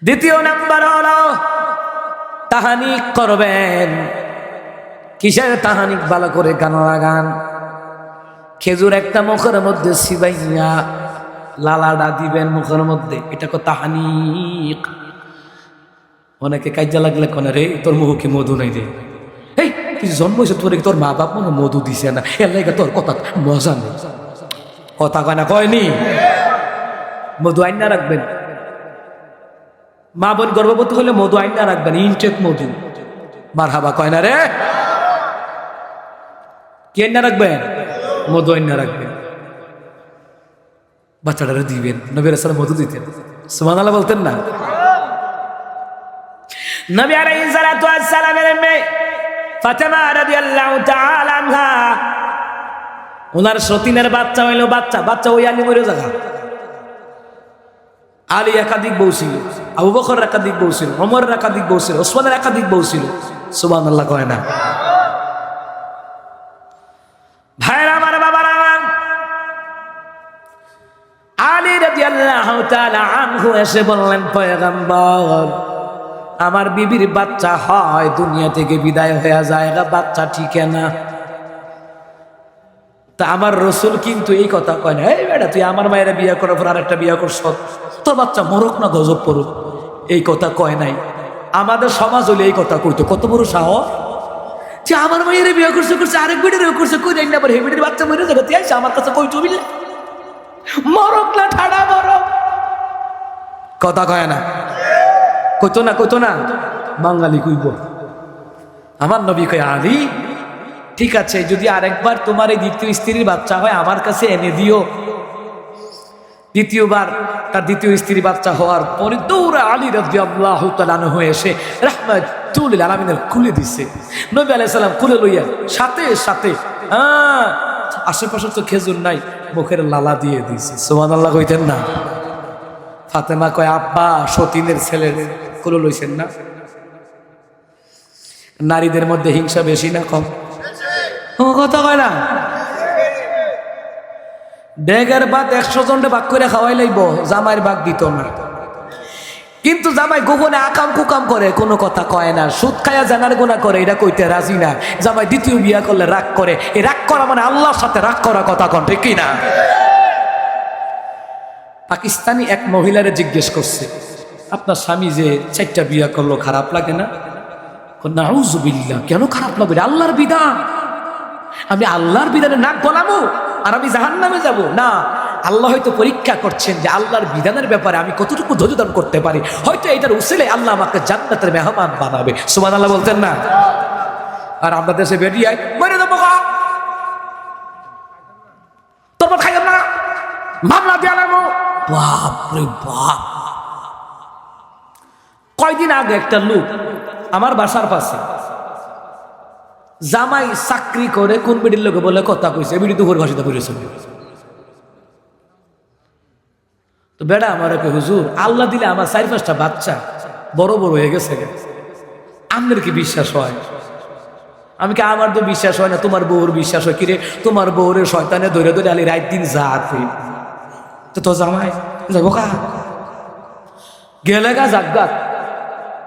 দ্বিতীয় নাম্বার হলো তাহানিক করবেন। কিসের তাহানিক? ভালো করে গান লাগান। খেজুর একটা মুখের মধ্যে সিবাইয়া লালাডা দিবেন মুখের মধ্যে, এটা কো তাহানিক। অনেকে কাজা লাগলে কনে রে তোর মুখ কি মধু নাই রে? এই তুই জন্ম হয়েছে, তোর মা বাপ মনে মধু দিছে না, এর লাগে তোর কথা মজা নেই। কথা কয় না? কয়নি? মধু আইন না রাখবেন। মা বোন গর্ভবতী হলে মধু আইন না রাখবেন, ইনটেক মধু। মার হাবা কয় না রে? কি আইন না রাখবেন? মধু আইন না রাখবেন। বাচ্চাটারে দিবেন। নবী রাসূল মধু দিতেন, সুবহানাল্লাহ বলতেন না? নবী আলাইহিস সালাতু ওয়াস সালামের মেয়ে ফাতেমা রাদিয়াল্লাহু তাআলা আনহা, ওনার সতীনের বাচ্চা হইল। বাচ্চা ওই আলী মরে জায়গা। আলী একাধিক বউ ছিল, আবু বকর একাধিক বউ ছিল, ওমর একাধিক বউ ছিল, ওসমানের একাধিক বউ ছিল। সুবহানাল্লাহ কয় না? ভাইরা আমার, বাবারা আমার, আলী রাদিয়াল্লাহু তাআলা আনহু এসে বললেন, পয়গম্বর, আমার বিবির বাচ্চা হয়, দুনিয়া থেকে বিদায় হয়ে যায়, বাচ্চা ঠিক না। তা আমার রসুল কিন্তু এই কথা কয় না, এই বেটা তুই আমার মায়েরা বিয়ে করার পর আরেকটা বিয়ে করছ, তোর বাচ্চা মরুক না গজব পড়ুক, এই কথা কয় নাই। আমাদের সমাজ হলে এই কথা কইতো। কত বড় সাহস যে আমার মায়েরা বিয়ে করছে আরেক বেটিরও করছে, কই জানি না আবার হে বেটির বাচ্চা মরে যাবে, তুই আমার কাছে কই চবিলে মরক না ঠাড়া মরক। কথা কয় না? কইতো না বাঙালি কইব। আমার নবী কয়, আলী ঠিক আছে, যদি আরেকবার তোমার এই দ্বিতীয় স্ত্রীর বাচ্চা হয় আমার কাছে এনে দিও। দ্বিতীয়বার তার দ্বিতীয় স্ত্রীর বাচ্চা হওয়ার পরে দৌড়া আলী রাদিয়াল্লাহু তাআলা আনহু এসে রাহমাতুল লিল আলামিনের খুলে দিছে। নবী আলাইহিস সালাম খুলে লইয়া সাথে সাথে আশেপাশে তো খেজুর নাই, মুখের লালা দিয়ে দিছে। সুবহানাল্লাহ কইতেন না? ফাতেমা কয়, আব্বা সতীনের ছেলের খুলে লইছেন না? নারীদের মধ্যে হিংসা বেশি না কম? কথা কয় না? ডেগের ভাত 100 জনকে ভাগ করে খাওয়াই লাইব, জামাইয়ের ভাগ দিত না। কিন্তু জামাই গোপনে আকাম কুকাম করে, কোনো কথা কয় না, সুদ খায়া জানার গুনাহ করে, এটা কইতে রাজি না। জামাই দ্বিতীয় বিয়া করলে রাগ করে, এই রাগ করা মানে আল্লাহর সাথে রাগ করা, কথা কন ঠিক কি না? পাকিস্তানি এক মহিলারে জিজ্ঞেস করছে, আপনার স্বামী যে 4টা বিয়া করলো খারাপ লাগে না? নাউযুবিল্লাহ, কেন খারাপ লাগবে? আল্লাহর বিধান। আমি আল্লাহর বিধানে নাক গলাবো আর আমি জাহান্নামে যাব? না, আল্লাহ হয়তো পরীক্ষা করছেন যে আল্লাহর বিধানের ব্যাপারে আমি কতটুকু ধৈর্য ধারণ করতে পারি। হয়তো এটার উসিলে আল্লাহ আমাকে জান্নাতের মেহমান বানাবে। সুবহানাল্লাহ বলতেন না? আর আমরা দেশে বেরিয়ে মরে দেবো, তোর খাইলাম না, মামলা দিয়ে আনাবো। বাপরে বাপ! কয়দিন আগে একটা লোক আমার বাসার পাশে, জামাই চাকরি করে কোন বিড়ির লোকে বলে কথা কইছে, বিড়ি দুপুর ভাষিতে করেছে। তো বেড়া আমার কে, হুজুর আল্লাহ দিলে আমার 4-5টা বাচ্চা বড় বড় হয়ে গেছে, আপনার কি বিশ্বাস হয়? আমি কি, আমার তো বিশ্বাস হয় না, তোমার বউর বিশ্বাস হয়? কিরে, তোমার বউরে শয়তানে ধরে ধরে আলি রাত দিন যাতে তো জামাই যাবো কা গেলে গা জাগাত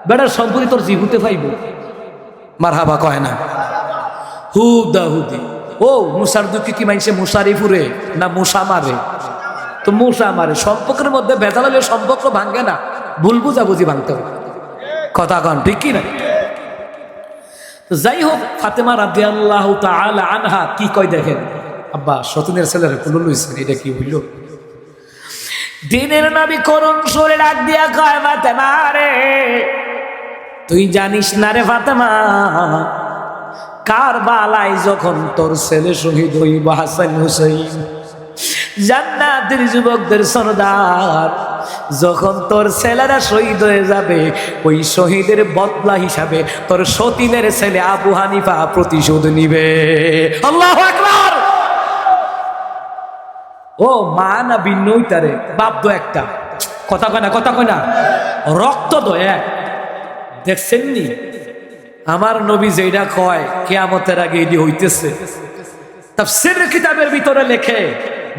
বেড়ার সম্পত্তি তোর জীবুতে পাইব। মার হাবা কয় না? হুদা হুদি। ও মুসার দুঃখে কি মাইনছে মুসারি ফুরে না মুসা মারে? তো মুসা মারে। সম্পর্কের মধ্যে ভেজাল হলে সম্পর্ক ভাঙ্গে না, ভুল বুঝাবুঝি ভাঙতে হবে। কথা কন ঠিক কি না? যাই হোক, ফাতেমা রাদিয়াল্লাহু তাআলা আনহা কি কয় দেখেন, আব্বা সতীনের ছেলেরা কোন লইছেন, এটা কি হইল? দিনের নবী করুণ সুরে ডাক দিয়া কয়, ফাতেমা রে, তুই জানিস না রে ফাতেমা, কারবালায় যখন তোর ছেলে শহীদ হইব হাসান হুসাইন, জান্নাতের যুবকদের সরদার, যখন তোর ছেলেরা শহীদ হয়ে যাবে, ওই শহীদের বদলা হিসাবে তোর সতীনের ছেলে আবু হানিফা প্রতিশোধ নিবে। আল্লাহু আকবার। ও মা না ভিন্ন হইতারে, বাপ তো একটা। কথা কয় না, কথা কয় না, রক্ত তো এক। দেখছেন নি আমার নবী যেটা কয় কিয়ামতের আগে এটি হইতেছে। তাফসীরের কিতাবের ভিতরে লেখে,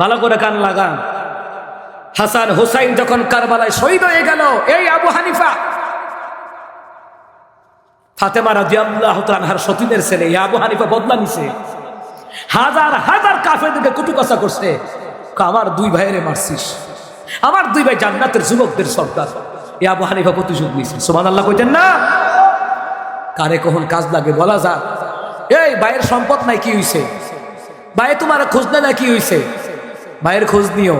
ভালো করে কান লাগান, হাসান হুসাইন যখন কারবালায় শহীদ হয়ে গেল, এই আবু হানিফা ফাতেমা রাদিয়াল্লাহু তাআলা আনহার সতীনের ছেলে, এই আবু হানিফা বদলা নিছে। হাজার হাজার কাফেরদেরকে কুটুকাসা করছে, আমার দুই ভাইয়েরে মারছিস, আমার দুই ভাই জান্নাতের যুবকদের সর্দার। এই আবু হানিফা প্রতিশোধ নিছে। সুবহানাল্লাহ কইতেন না? কারে কখন কাজ লাগে বলা যা। এই ভাইয়ের সম্পদ নাই, কি হইছে? ভাই তোমার খোঁজ না, কি হইছে? ভাইয়ের খোঁজ নিও,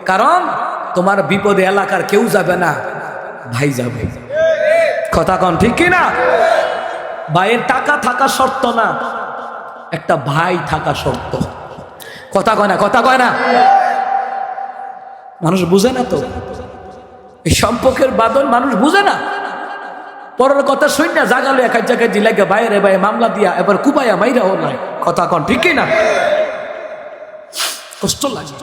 কারণ তোমার বিপদে এলাকার কেউ যাবে না, ভাই যাবে। কথা কন ঠিক কিনা? ভাইয়ের টাকা থাকা শর্ত না, একটা ভাই থাকা শর্ত। কথা কয় না, কথা কয় না। মানুষ বুঝে না তো এই সম্পর্কের বাদন, মানুষ বুঝে না। পরের কথা শুন না, জাগালো এক জায়গায় জিলাইকে বাইরে ভাই মামলা দিয়া এবার কুবাইয়া মাইরাও নাই। কথা কন ঠিক কিনা? কষ্ট লাগে।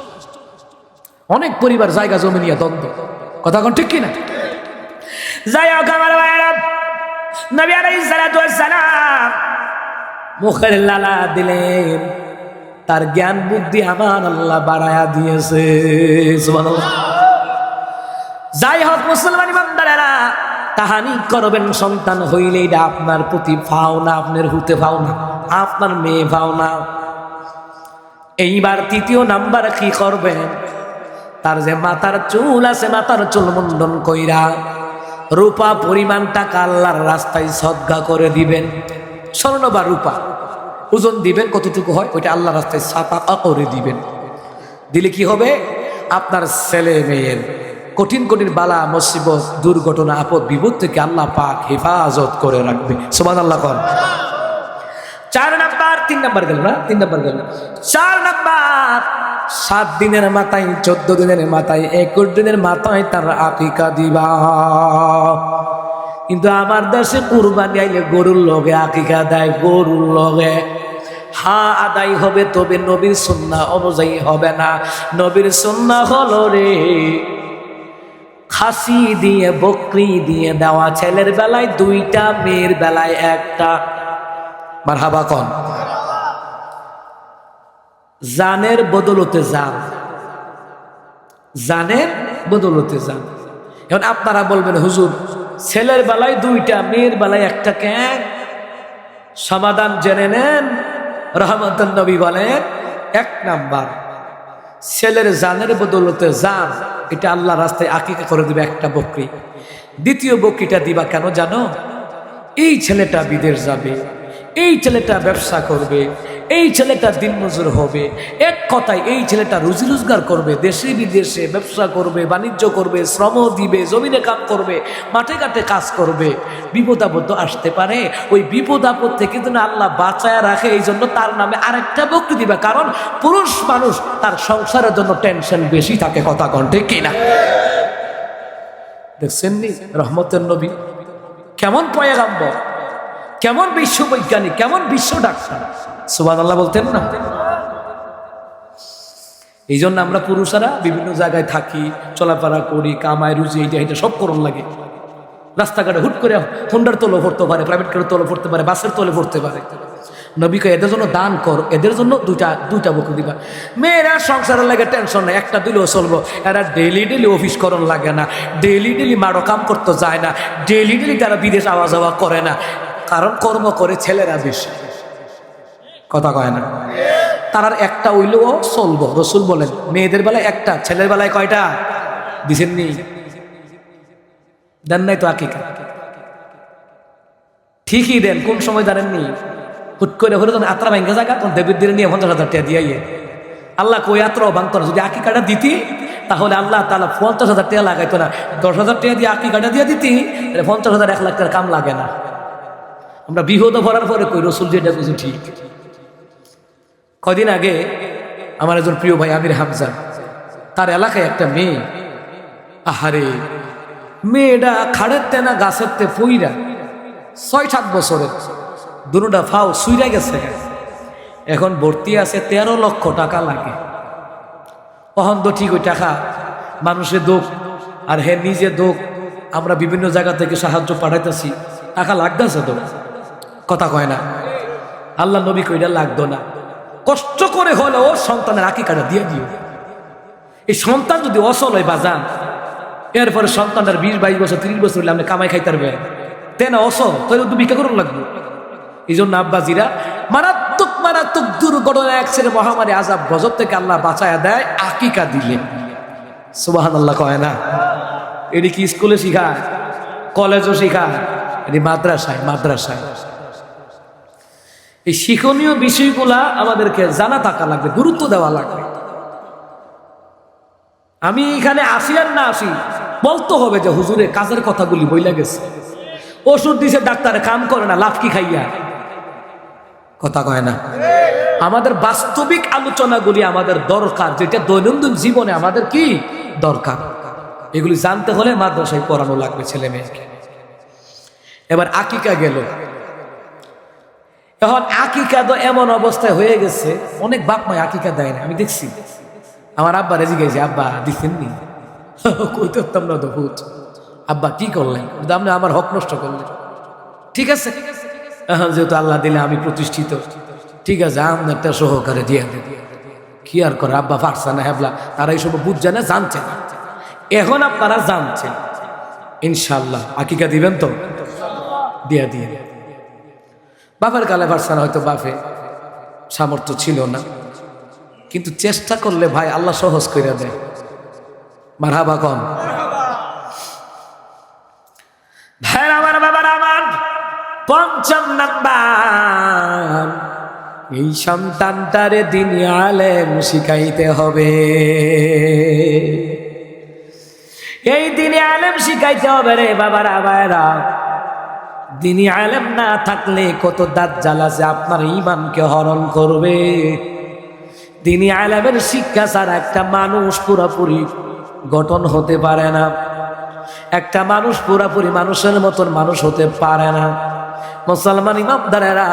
অনেক পরিবার জায়গা জমি নিয়ে দ্বন্দ্ব। কথা কন ঠিক কিনা? যাই হোক আমার ভাইয়েরা, নবী আলাইহিস সালাতু ওয়াস সালাম মুখের লালা দিলেন, তার জ্ঞান বুদ্ধি আমার আল্লাহ বাড়ায়া দিয়েছে। সুবহানাল্লাহ। যাই হোক মুসলমান ইমানদারেরা, কাহানি করবেন সন্তান হইলে এটা আপনার প্রতি পাও না, আপনার হতে পাও না, আপনার মেয়ে পাও না। এইবার তৃতীয় নাম্বার কি করবেন? তার যে মাথার চুল আছে, মাথার চুল মুন্ডন কইরা রূপা পরিমাণ টাকা আল্লাহর রাস্তায় সদকা করে দিবেন। স্বর্ণ বা রূপা ওজন দিবেন, কতটুকু হয় ওইটা আল্লাহর রাস্তায় সাদাকা করে দিবেন। দিলে কি হবে? আপনার ছেলে মেয়ের কঠিন কঠিন বালা মুসিবত, দুর্ঘটনা, আপদ বিপদ থেকে আল্লাহ পাক হেফাজত করে রাখবে। সুবহানাল্লাহ কোন। 4 নাম্বার, 3 নাম্বার গেল না, 3 নাম্বার গেল। 4 নাম্বার, 7 দিনের মাথায়, 14 দিনের মাথায়, 21 দিনের মাথায় তার আকিকা দিবা। কিন্তু আমার দেশে কুরবানি আইলে গরুর লগে আকিকা দেয়, গরুর লগে। হ্যাঁ আদায় হবে, তবে নবীর সুন্নাহ অনুযায়ী হবে না। নবীর সুন্নাহ হলো রে খাসি দিয়ে, বকরি দিয়ে দেওয়া, ছেলের বেলায় 2টা, মেয়ের বেলায় 1টা। মারহাবা কোন। জানের বদলতে যান, জানের বদলতে যান। এখন আপনারা বলবেন হুজুর ছেলের বেলায় 2টা, মেয়ের বেলায় 1টা কেন? সমাধান জেনে নেন। রহমতুন নবী বলেন, 1 নাম্বার, ছেলের জানের বদলতে যান, এটা আল্লাহ রাস্তায় আকিকা করে দিবে 1টা বকরি। দ্বিতীয় বকরিটা দিবা কেন জানো? এই ছেলেটা বিদেশ যাবে, এই ছেলেটা ব্যবসা করবে, এই ছেলেটা দিনমজুর হবে। এক কথায় এই ছেলেটা রুজি রোজগার করবে, দেশে বিদেশে ব্যবসা করবে, বাণিজ্য করবে, শ্রম দিবে, জমিনে কাজ করবে, মাঠে ঘাটে কাজ করবে। বিপদ আপদ আসতে পারে, ওই বিপদ আপদ থেকে যেন আল্লাহ বাঁচায় রাখে, এই জন্য তার নামে আরেকটা বকরি দিবে। কারণ পুরুষ মানুষ তার সংসারের জন্য টেনশন বেশি থাকে। কথা কন ঠিক কিনা? দেখছেন নি রহমতের নবী কেমন পয়গাম্বর, কেমন বিশ্ববৈজ্ঞানিক, কেমন বিশ্ব ডাক্তার। সুবহানাল্লাহ বলতেন না? এই জন্য আমরা পুরুষেরা বিভিন্ন জায়গায় থাকি, চলাফেরা করি, কামাই রুজি, এইটা এটা সব করণ লাগে। রাস্তাঘাটে হুট করে হোন্ডার তলে পড়তে পারে, প্রাইভেট কারের তলে পড়তে পারে, বাসের তলে পড়তে পারে। নবীকে এদের জন্য দান কর, এদের জন্য 2টা বকরি দিবা। মেয়েরা সংসারের লাগে টেনশন নাই, 1টা দিলেও চলবো। এরা ডেইলি ডেইলি অফিস করণ লাগে না, ডেইলি ডেইলি মারো কাম করতে যায় না, ডেইলি ডেইলি তারা বিদেশ আওয়া যাওয়া করে না, কারণ কর্ম করে ছেলেরা বেশি। কথা কয় না? তার 1টা হইলেও চলবো। রসুল বলেন মেয়েদের বেলায় 1টা, ছেলের বেলায় কয়টা দিছেন নি? দেন নাই তো আকিকা? ঠিকই দেন, কোন সময় জানেননি? হুট করে হলে তখন আত্রা ভাঙ্গা জায়গা, তখন দেবীর দিনে নিয়ে 50,000 টাকা দিয়ে আল্লাহ কই আত্রাও ভাঙতো না। যদি আকিকাটা দিতি তাহলে আল্লাহ তাআলা 50,000 টাকা লাগাইতো না। 10,000 টাকা দিয়ে আকিকাটা দিয়ে দিতি, 50,000 1 লাখ টাকার কাম লাগে না। আমরা বিপদ ভরার পরে কই রসুল যেটা বুঝি ঠিক। কদিন আগে আমার একজন প্রিয় ভাই আমির হামজা, তার এলাকায় একটা মেয়ে, আহারে মেয়েটা খাড়ের তেনা গাছের তে পইরা ৬-৭ বছরের, দুটা ফাও সুইরা গেছে, এখন ভর্তি আছে 13 লক্ষ টাকা লাগে। অহন তো ঠিক ওই টাকা মানুষের দোক আর হে নিজে দোক, আমরা বিভিন্ন জায়গা থেকে সাহায্য পাঠাইতেছি, টাকা লাগতেছে তো, কথা কয় না। আল্লাহ নবী কইটা লাগতো না, কষ্ট করে হলেও সন্তানের আকিকাটা দিয়ে দিও। এই সন্তান যদি অসল হয় বাজান, এরপরে সন্তানটার 20-22 বছর 30 বছর হলে আপনি কামাই খাইতে পারবেন, তেনা অসল তাহলে তো ভিক্ষা করুন লাগবে। এই জন্য আব্বাজিরা মারাত্মক মারাত্মক দুর্ঘটনা, অ্যাক্সিডেন্ট, মহামারী, আযাব, গজব থেকে আল্লাহ বাঁচায়া দেয় আকিকা দিলে। সুবহানাল্লাহ কয় না? এটি কি স্কুলে শিখায়, কলেজও শিখায়, এটি মাদ্রাসায়। মাদ্রাসায় এই শিক্ষণীয় বিষয়গুলা আমাদেরকে জানা থাকা লাগবে, গুরুত্ব দেওয়া লাগবে। আমি এখানে আসি আর না আসি, বলতে হবে যে হুজুরের কাজের কথাগুলি বইলা গেছে, ওষুধ দিছে ডাক্তারে, কাম করে না, লাভ কি খাইয়া, কথা কয় না। আমাদের বাস্তবিক আলোচনাগুলি আমাদের দরকার, যেটা দৈনন্দিন জীবনে আমাদের কি দরকার, এগুলি জানতে হলে মাদ্রাসায় পড়ানো লাগবে ছেলে মেয়েকে। এবার আকিকা গেল, এখন আকিকা তো এমন অবস্থায় হয়ে গেছে, অনেক বাপ মায় আকিকা দেয় না। আমি দেখছি আমার আব্বা রেজি গেছে, আব্বা দিচ্ছেন নি, কইতে পারতাম না তো ভূত, আব্বা কি করলেন, আপনি আমার হক নষ্ট করলেন। ঠিক আছে, এখন যেহেতু আল্লাহ দিলে আমি প্রতিষ্ঠিত, ঠিক আছে আপনারটা সহকারে দিয়ে দেব, কি আর করে, আব্বা পারছে না, হ্যাবলা তারা এইসব বুঝছে না, জানছে না। এখন আপনারা জানছেন, ইনশাল্লাহ আকিকা দিবেন তো, দিয়া দিয়ে। বাপের গালে পারছে না, হয়তো বাপে সামর্থ্য ছিল না, কিন্তু চেষ্টা করলে ভাই আল্লাহ সহজ করে দেয়। মারহাবা কম ভাই আমার, বাবার আমার। ৫ম নাম্বার, এই সন্তানটারে দ্বীনি আলেম শিখাইতে হবে, এই দ্বীনি আলেম শিখাইতে হবে রে বাবারা ভাইরা। দ্বীনি আলেম না থাকলে কত দাজ্জাল আছে আপনার ঈমানকে হরণ করবে। দ্বীনি আলেমের শিক্ষা ছাড়া একটা মানুষ পুরোপুরি গঠন হতে পারে না, একটা মানুষ পুরোপুরি মানুষের মতন মানুষ হতে পারে না। মুসলমান ইমানদারেরা,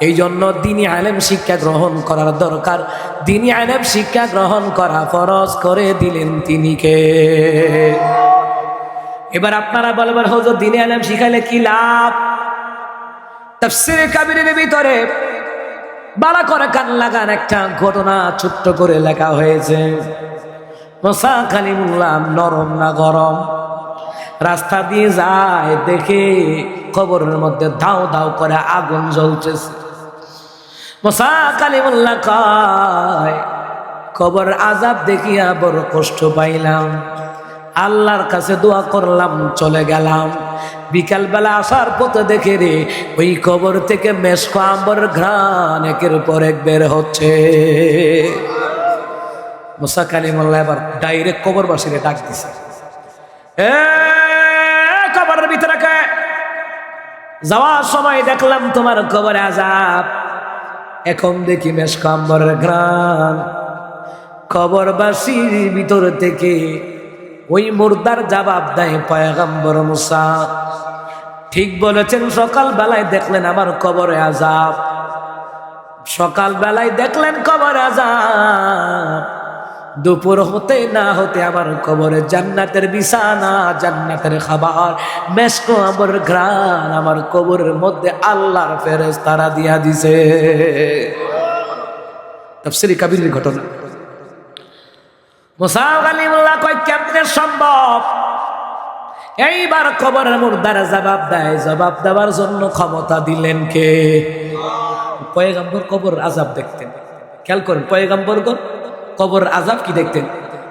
এই জন্য দ্বীনি আলেম শিক্ষা গ্রহণ করার দরকার। দ্বীনি আলেম শিক্ষা গ্রহণ করা ফরজ করে দিলেন তিনি কে? এবার আপনারা বলবেন হুজুর দ্বীনি আলেম শিখাইলে কি লাভ? তাফসীরে কাবীরের ভিতরে বালা করে কান লাগান একটা ঘটনা ছোট্ট করে লেখা হয়েছে। মুসা কালিমুল্লাহ নরম না গরম, রাস্তা দিয়ে যায়, দেখে কবরের মধ্যে দাও দাও করে আগুন জ্বলতেছে। মুসা কালিমুল্লাহ কয়, কবর আযাব দেখিয়া বড় কষ্ট পাইলাম, আল্লাহর কাছে দোয়া করলাম, চলে গেলাম। বিকালবেলা আসার পথে দেখে রে ওই কবর থেকে মেশক আম্বর ঘ্রাণ একের পর এক বের হচ্ছে। মুসা কালিমুল্লাহ এবার ডাইরেক্ট কবরবাসীরে ডাক দিছে, কবরের ভিতরে যাওয়ার সময় দেখলাম তোমার কবরে আযাব, এখন দেখি মেশক আম্বরের ঘ্রাণ। কবরবাসীর ভিতর থেকে ওই মুর্দার জবাব দেয় পয়গম্বর মুসা, ঠিক বলেছেন, সকাল বেলায় দেখলেন আমার কবরে আযাব, সকাল বেলায় দেখলেন কবরে আযাব, দুপুর হতে না হতে আমার কবরে জান্নাতের বিছানা, জান্নাতের খাবার, মেশক আম্বর ঘ্রাণ আমার কবরের মধ্যে আল্লাহর ফেরেশতারা দিয়া দিছে। তাফসীরে কাবীরের ঘটনা। মুসা কালিমুল্লাহ কয় কেমনে সম্ভব? এইবার কবরের মুর্দার জবাব দেয়, জবাব দেওয়ার জন্য ক্ষমতা দিলেন কে? পয়গম্বর কবর আযাব দেখতেন, খেয়াল করেন, পয়গম্বর কবর আযাব কি দেখতেন।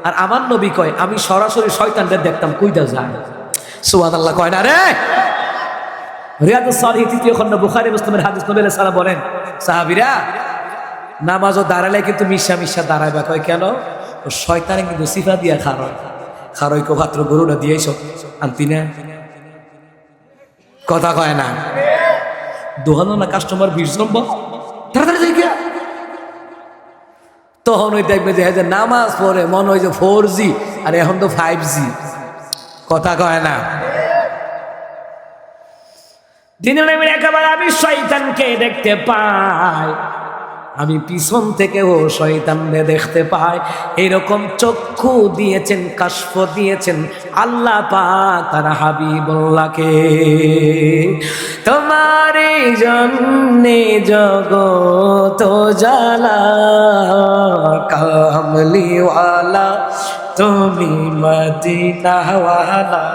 আর আমার নবী কয় আমি সরাসরি শয়তানদের দেখতাম কইটা যায়। সুবহানাল্লাহ কয় না রে? রিয়াদুস সালিহিন ৩য় খণ্ড বুখারী মুসলিমের হাদিস, নবী আলাইহিস সালাম বলেন, সাহাবীরা নামাজও দাঁড়ালে কিন্তু মিশা মিশা দাঁড়াইবা। কয় কেন? শয়তানে কিন্তু সিফা দিয়া খারয় কো ভাত্র গরুটা দিয়েছ আনতি না, কথা কয় না। দোহানো না কাস্টমার 20 নম্বর, তাড়াতাড়ি যাই গিয়া। তখন ওই দেখবে যে নামাজ পড়ে মনে হয় যে 4G, আর এখন তো 5G। কথা কয় না। দিনের নামের একেবারে আমি শয়তানকে দেখতে পাই, আমি পিছন থেকেও শয়তানকে দেখতে পাই। এরকম চক্ষু দিয়েছেন, কাশফ দিয়েছেন আল্লাহ পাক তার হাবিবুল্লাহকে। তোমারই জন্যে জগত জ্বালা, কামলিওয়ালা তুমি মদিনাওয়ালা,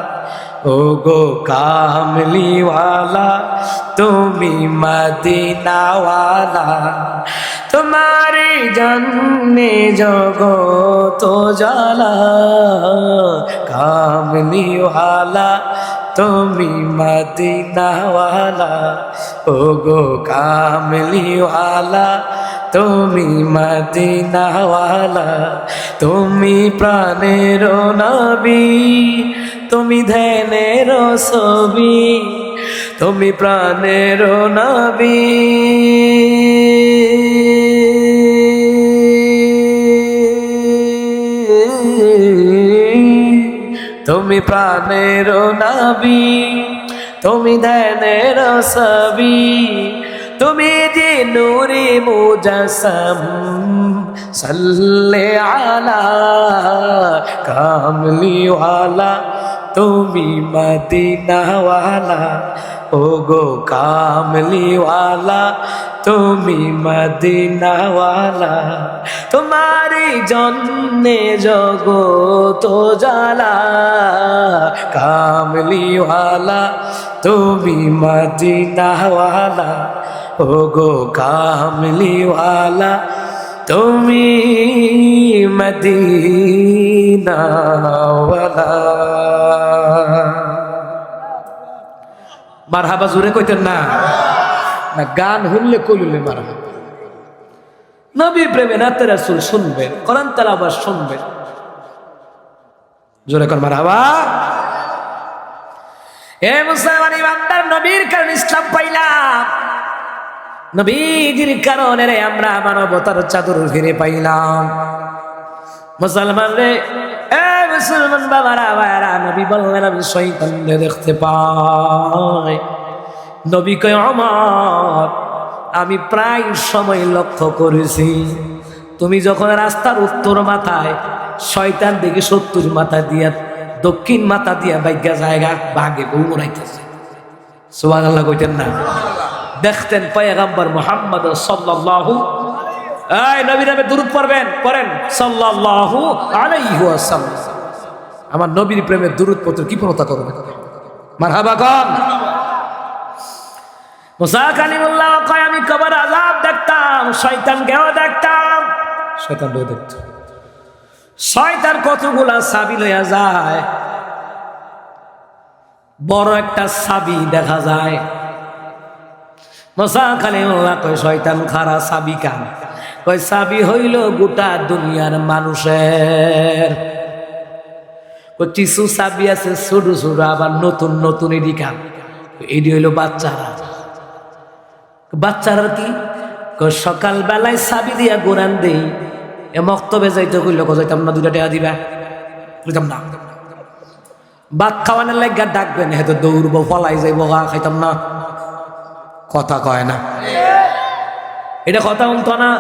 ও গো কামলিওয়ালা তুমি মদিনাওয়ালা। তোমারি জন্যে জগত জ্বালা, কামলিওয়ালা তুমি মদিনাওয়ালা, ও গো কামলিওয়ালা তুমি মদিনাওয়ালা। তুমি প্রাণের নবী, তুমি ধ্যানের ছবি, তুমি প্রাণের নবী, তুমি প্রাণের নবী, তুমি ধ্যানের ছবি, তুমি যে নূরে মুজাসসাম, সাল্লে আলা কামলিওয়ালা তুমি মদিনাওয়ালা, ও গো কামলিওয়ালা তুমি মদিনাওয়ালা। তোমারি জন্যে জগত জ্বালা, কামলিওয়ালা তুমি মদিনাওয়ালা, ও গো কামলিওয়ালা তুমি মদিনাওয়ালা। মারহাবা জোরে কইতেন না? না গান হইলে কইলে মারহাবা। নবী প্রেমে নাতে রাসূল শুনবেন, কোরআন তেলাওয়াত শুনবেন, জোরে কর মারহাবা। এ মুসলমান ইমানদার, নবীর কারণে ইসলাম পাইলাম, নবীজির কারণে রে আমরা মানবতার চাদর ফিরে পাইলাম। মুসলমান রে, এ মুসলমান বাবারা ভাইরা, নবী বললেন আমি শয়তানকে দেখতে পাই। নবী কয় ওমর, আমি প্রায় সময় লক্ষ্য করেছি তুমি যখন রাস্তার উত্তর মাথায় শয়তান দেখে 70 মাথা দিয়া দক্ষিণ মাথা দিয়া বাইগা জায়গা বাগে ঘুমাইতেছে। সুবহানাল্লাহ কইতেন না? দেখতেন পয়গম্বর মুহাম্মদ সাল্লাল্লাহু, এই নবীর নামে দুরূদ পড়বেন, পড়েন সাল্লাল্লাহু আলাইহি ওয়াসাল্লাম। আমার নবীর প্রেমে দুরূদ পড়তে কি পড়তা করবে? মারহাবা কোন? মুসা কালিমুল্লাহ কয় আমি কবর আযাব দেখতাম, শয়তানকেও দেখতাম, শয়তানকেও দেখতাম। শয়তান কতগুলা চাবি লইয়া যায়, বড় একটা চাবি দেখা যায়। মুসা কালিমুল্লাহ কয় শয়তান খারা চাবি কান? কয় চাবি হইল গোটা দুনিয়ার মানুষের। কিছু চাবি আছে ছোট ছোট, আবার নতুন নতুন এডি কান, এডি হইল বাচ্চারা। বাচ্চারা কি সকাল বেলায় চাবি দিয়া গোরান দেই, এ মক্তবে যাইতে কইল যাইতাম না, 2 টাকা দিবা, বুঝতাম না। ভাত খাওয়ানোর লাগা ডাকবেন, হয়তো দৌড়বো, ফলাই যাইবো, খাইতাম না। কথা কয় না? এটা কথা বলতো না।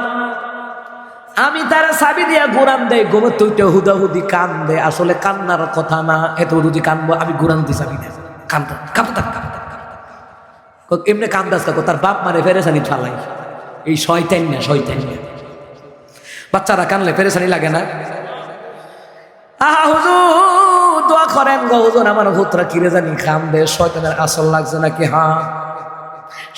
আমি তারা চাবি দিয়া গোরান দেয়, গোমে তুইটা হুদাহুদি কান দে, আসলে কান্নার কথা না, এত হুদি কানবো, আমি গোরান দিই চাবি দেয় কান্দা কাঁপতা কাঁপতা। এমনি কান্দাস কাকো, তার বাপ মারে ফেরেসানি ফালাই, এই শয়তান না, শয়তান না। বাচ্চারা কানলে ফেরেসানি লাগে না? আহা হুজুর দোয়া করেন গো হুজুর, আমার হুতরা কিরে জানি খাম দে, শয়তানের আসর লাগছে নাকি? হ্যাঁ,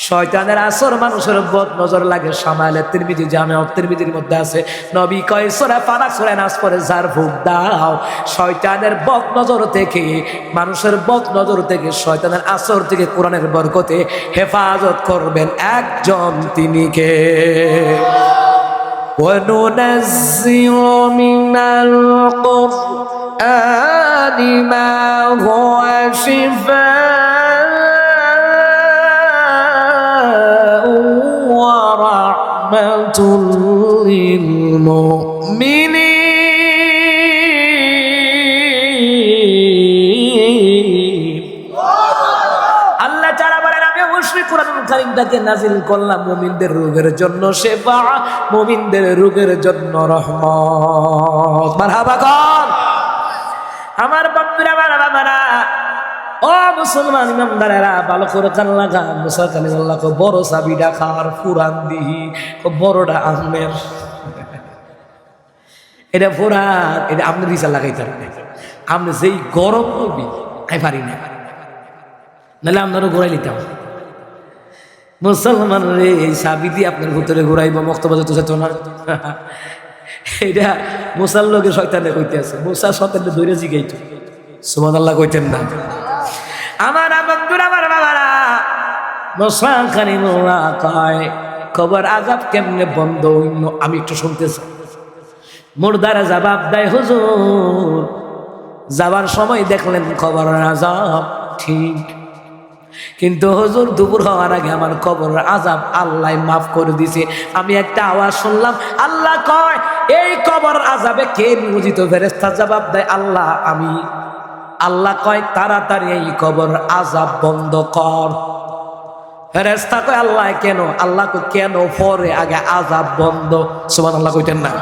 শয়তানের আসর মানুষের বদ নজর লাগে। শামাইলে তিরমিজি, জামে তিরমিজির মধ্যে আছে, নবী কয় সূরা ফালাক সূরা নাস পড়ে যার ফুক দাও, শয়তানের বদ নজর থেকে, মানুষের বদ নজর থেকে, শয়তানের আসর থেকে কোরআনের বরকতে হেফাজত করবেন একজন, তিনি কে? وَنُنَزِّلُ مِنَ الْقُرْآنِ مَا هُوَ شِفَاءٌ وَرَحْمَةٌ আল্লাহ তাআলা বলেন আমি অবশ্যই কোরআনুল কারীমটাকে নাযিল করলাম মুমিনদের রোগের জন্য শিফা, মুমিনদের রোগের জন্য রহমত। মারহাবা কর আমার বন্ধুরা, আমার বাবারা, ও মুসলমান ইমানদারেরা, ভালো করে কান লাগা। মুসা কালিমাল্লাহকে বড় চাবিটা খার ফুরান দিহি, বড়টা আহমের, এটা ফুরান, এটা আপনার বিচার লাগাইতে হবে। আপনি যেই গরম করবি আমি পারি না, নাহলে আপনারও ঘুরাই নিতাম। মুসলমান রে, এই চাবি দিয়ে আপনার ভিতরে ঘুরাইব, মক্তব্য তো যেত না। এটা মুসার লোকে শয়তানে কইতে আছে, মুসা শয়তানে ধরে জিগাইত, সুবহানাল্লাহ কইতেন না। আমার বন্ধুরা, আমার বাবারা, মুসা কালিমুল্লাহ কয় কবর আযাব কেমনে বন্ধ হইল আমি একটু শুনতে চাই। মুর্দারা জবাব দেয়, হুজুর যাবার সময় দেখলেন কবরের আযাব ঠিক, কিন্তু হুজুর দুপুর হওয়ার আগে আমার কবরের আযাব আল্লাহ মাফ করে দিছে। আমি একটা আওয়াজ শুনলাম, আল্লাহ কয় এই কবর আযাবে কে নিয়োজিত? ফেরেশতা জবাব দেয় আল্লাহ আমি। আল্লাহ কয় তাড়াতাড়ি এই কবর আযাব বন্ধ কর। ফেরেশতা কয় আল্লাহ কেন? আল্লাহ কয় কেন পরে আগে আযাব বন্ধ। সুবহানাল্লাহ কইতেন না।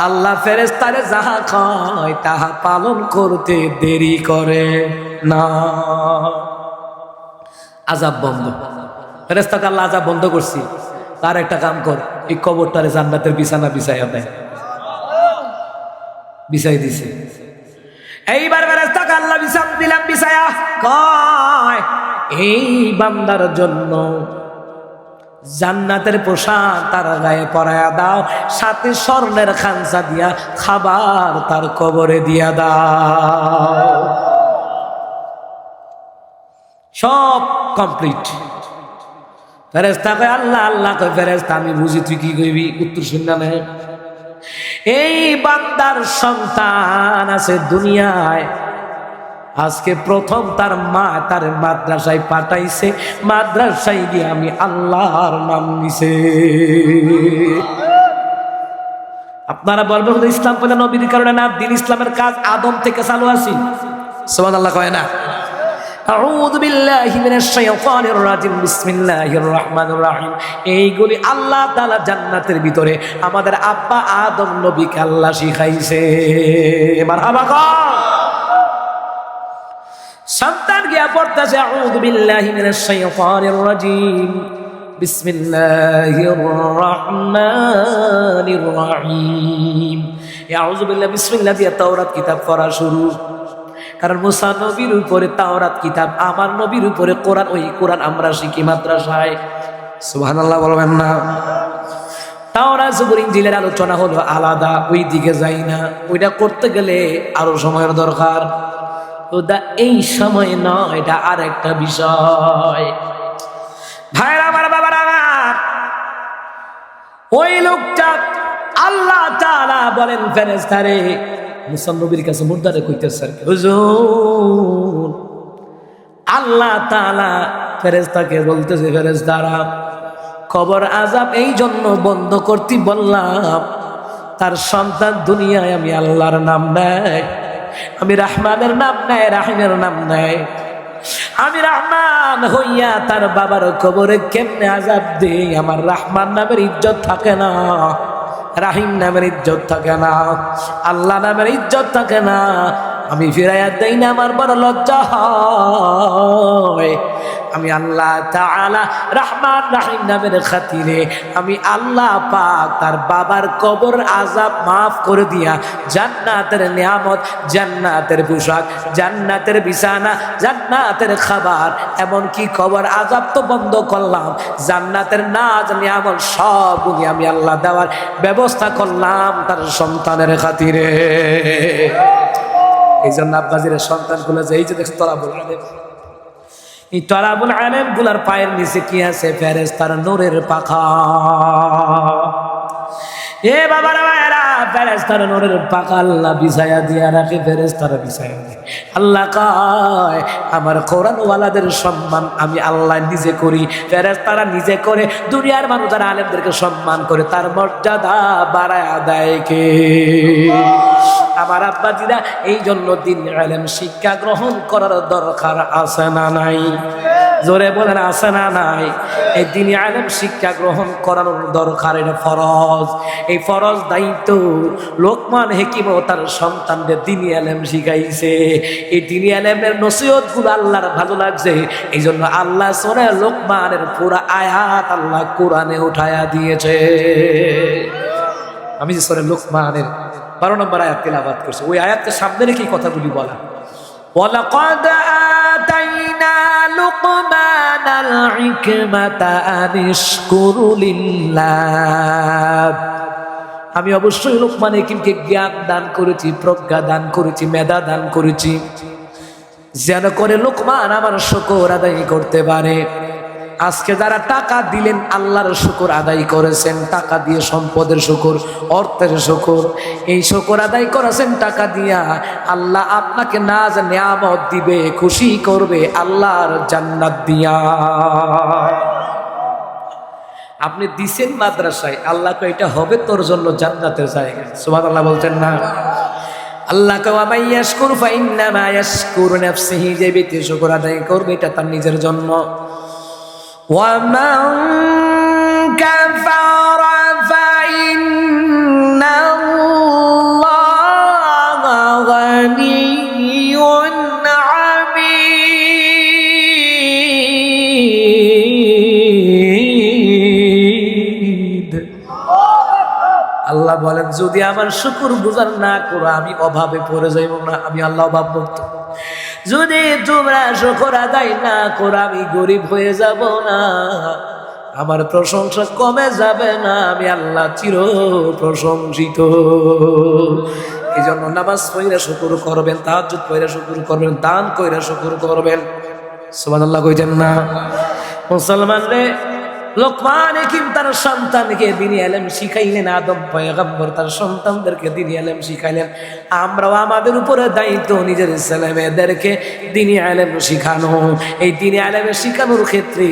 আল্লাহ ফেরেশতারে যাহা কয় তাহা পালন করতে দেরি করে না। আযাব বন্ধ, ফেরেশতাকে আল্লাহ আযাব বন্ধ করছি, তার একটা কাম কর, এই কবরটারে জান্নাতের বিছানা বিছাইয়া দেয়। বিছাই দিছে। এইবার ফেরেশতাকে আল্লাহ বিছান দিলাম, বিছায়া কয় এই বান্দার জন্য জান্নাতের পোশাক তার গায়ে পরায়া দাও, সাথে স্বর্ণের খানসা দিয়া খাবার তার কবরে দিয়া দাও। সব কমপ্লিট। ফেরেশতা কয় আল্লাহ, আল্লাহ কয় ফেরেশতা আমি বুঝি তুই কি কইবি? উত্তর শুননা না, এই বান্দার সন্তান আছে দুনিয়ায়, আজকে প্রথম তার মা তার মাদ্রাসায় পাঠাইছে, মাদ্রাসায় গিয়ে আমি আল্লাহর নাম নিছে। আপনারা বলবেন ইসলাম পেলে নবীর কারণে না, দিন ইসলামের কাজ আদম থেকে চালু আছে। সুবহানাল্লাহ কয় না? আউযু বিল্লাহি মিনাশ শাইতানির রাজিম, বিসমিল্লাহির রহমানির রহিম। এইগুলি আল্লাহ তাআলা জান্নাতের ভিতরে আমাদের আব্বা আদম নবীকে আল্লাহ শিখাইছে। মারহাবা কর। সন্তান গিয়া পড়তেছে আউযু বিল্লাহি মিনাশ শাইতানির রাজিম, বিসমিল্লাহির রহমানির রহিম। আউযু বিল্লাহি বিসমিল্লাহ দিয়ে তাওরাত কিতাব পড়া শুরু। কারণ মুসা নবীর উপরে তাওরাত কিতাব, আমার নবীর উপরে কোরআন, ওই কোরআন আমরা শিখি মাদ্রাসায়। সুবহানাল্লাহ বলবেন না? তাওরাত জবুর ইনজিলের আলোচনা হলো আলাদা, ওই দিকে যাই না, ওইটা করতে গেলে আরো সময়ের দরকার। ওটা এই সময় নয়, এটা আর একটা বিষয়। ভাইরা আমার, বাবার আমার, ওই লোকটা আল্লাহ তাআলা বলেন ফেরেশতারে মুসা নবীর কাছে মুর্দারে কইতেছে, হুজুর আল্লাহ তাআলা ফেরেশতাকে বলতেছে, ফেরেশতারা কবর আযাব এই জন্য বন্ধ করতে বললাম, তার সন্তান দুনিয়ায় আমি আল্লাহর নাম নেয়, আমি রহমানের নাম নেয়, রাহিমের নাম নেয়। আমি রহমান হইয়া তার বাবার কবরে কেমনে আযাব দেই? আমার রহমান নামের ইজ্জত থাকে না, রাহিম নামের ইজ্জত থাকে না, আল্লাহ নামের ইজ্জত থাকে না। আমি ফিরাইয়া দেই না, আমার বড় লজ্জা হয়। আমি আল্লাহ তাআলা রহমান রাহিম নামের খাতিরে আমি আল্লাহ পাক তার বাবার কবর আযাব মাফ করে দিয়া জান্নাতের নিয়ামত, জান্নাতের পোশাক, জান্নাতের বিছানা, জান্নাতের খাবার, এমনকি কবর আযাব তো বন্ধ করলাম, জান্নাতের নাজ নিয়ামত সবগুলি আমি আল্লাহ দেওয়ার ব্যবস্থা করলাম তার সন্তানের খাতিরে। এই জন্য আব্বাজির সন্তানগুলো যে এই যে দেখো তলাবুল আলেম, এই তলাবুল আলেম গুলার পায়ের নিচে কি আছে? ফেরেশতার নূরের পাখা। এ বাবারা ভাইরা, ফেরেশতারা নূরের পাকা আল্লাহ বিছায়া দিয়া রাখে, ফেরেশতারা বিছায়া দেয়। আল্লাহ কয় আমার কোরআন ওয়ালাদের সম্মান আমি আল্লাহ নিজে করি, ফেরেশতারা নিজে করে। দুনিয়ার মানুষ যারা আলেমদেরকে সম্মান করে তার মর্যাদা বাড়ায়া দেয় কে? আমার আব্বাজিরা, এই জন্য দিন ইলম শিক্ষা গ্রহণ করার দরকার আছে না নাই? জোরে বলেন আছে না নাই? এই দিনই ইলম শিক্ষা গ্রহণ করানোর দরকার, এটা ফরজ। এই ফরজ দায়িত্ব লোকমান হাকিমও তার সন্তানদের দিনই ইলম শিখাইছে। এই দিনই ইলমের নসিহতগুলো আল্লাহর ভালো লাগছে, এই জন্য আল্লাহ সূরা লোকমানের পুরো আয়াত আল্লাহ কোরআনে উঠায়া দিয়েছে। আমি যে সূরা লোকমানের 12 নম্বর আয়াত তেলাওয়াত করছি, ওই আয়াতের সামনে রেখে কথাগুলি বলা। ওয়ালাকাদ আতাইনা লুকমানাল হিকমাতা আনিশকুরু লিল্লাহ। আমি অবশ্যই লোকমান হাকিমকে জ্ঞান দান করেছি, প্রজ্ঞা দান করেছি, মেধা দান করেছি, যেন করে লোকমান আমার শুকর আদায় করতে পারে। আজকে যারা টাকা দিলেন আল্লাহর শুকর আদায় করেছেন, টাকা দিয়ে সম্পদের শুকর, অর্থের শুকর, এই শুকর আদায় করেছেন টাকা দিয়া, আল্লাহ আপনাকে নাজ নিয়ামত দিবে, খুশি করবে আল্লাহর জান্নাত দিয়া। আপনি দিছেন মাদ্রাসায়, আল্লাহকে এটা হবে তোর জন্য জান্নাতের জায়গা। সুবহানাল্লাহ বলছেন না? আল্লাহকে ওয়া মান ইয়াশকুর ফা ইন্নামা ইয়াশকুরু নাফসিহি, যে ব্যক্তি শুকর আদায় করবে এটা তার নিজের জন্য। وَمَنْ كَفَرَ فَإِنَّ اللَّهَ غَنِيٌّ حَمِيدٌ। আল্লাহ বলেন যদি আমার শুকর গুজার না করো আমি অভাবে পড়ে যাইব না, আমি আল্লাহ অভাব মুক্ত। যদি তোমরা শুকর আদায় না করো আমি গরিব হয়ে যাব না, আমার প্রশংসা কমে যাবে না, আমি আল্লাহ চির প্রশংসিত। এই জন্য নামাজ পড়ে শুকর করবেন, তাহাজ্জুদ পড়ে শুকর করবেন, দান কইরা শুকর করবেন। সুবহানাল্লাহ কইতেন না? মুসলমান রে, লোকমান হাকিম তার সন্তানকে দ্বীনি ইলম শিখাইলেন, আদম পয়গম্বর তার সন্তানদেরকে দ্বীনি ইলম শিখাইলেন। আমরাও আমাদের উপরে দায়িত্ব নিজের ছেলেমেয়েদেরকে দ্বীনি ইলম শিখানো। এই দ্বীনি ইলম শিখানোর ক্ষেত্রে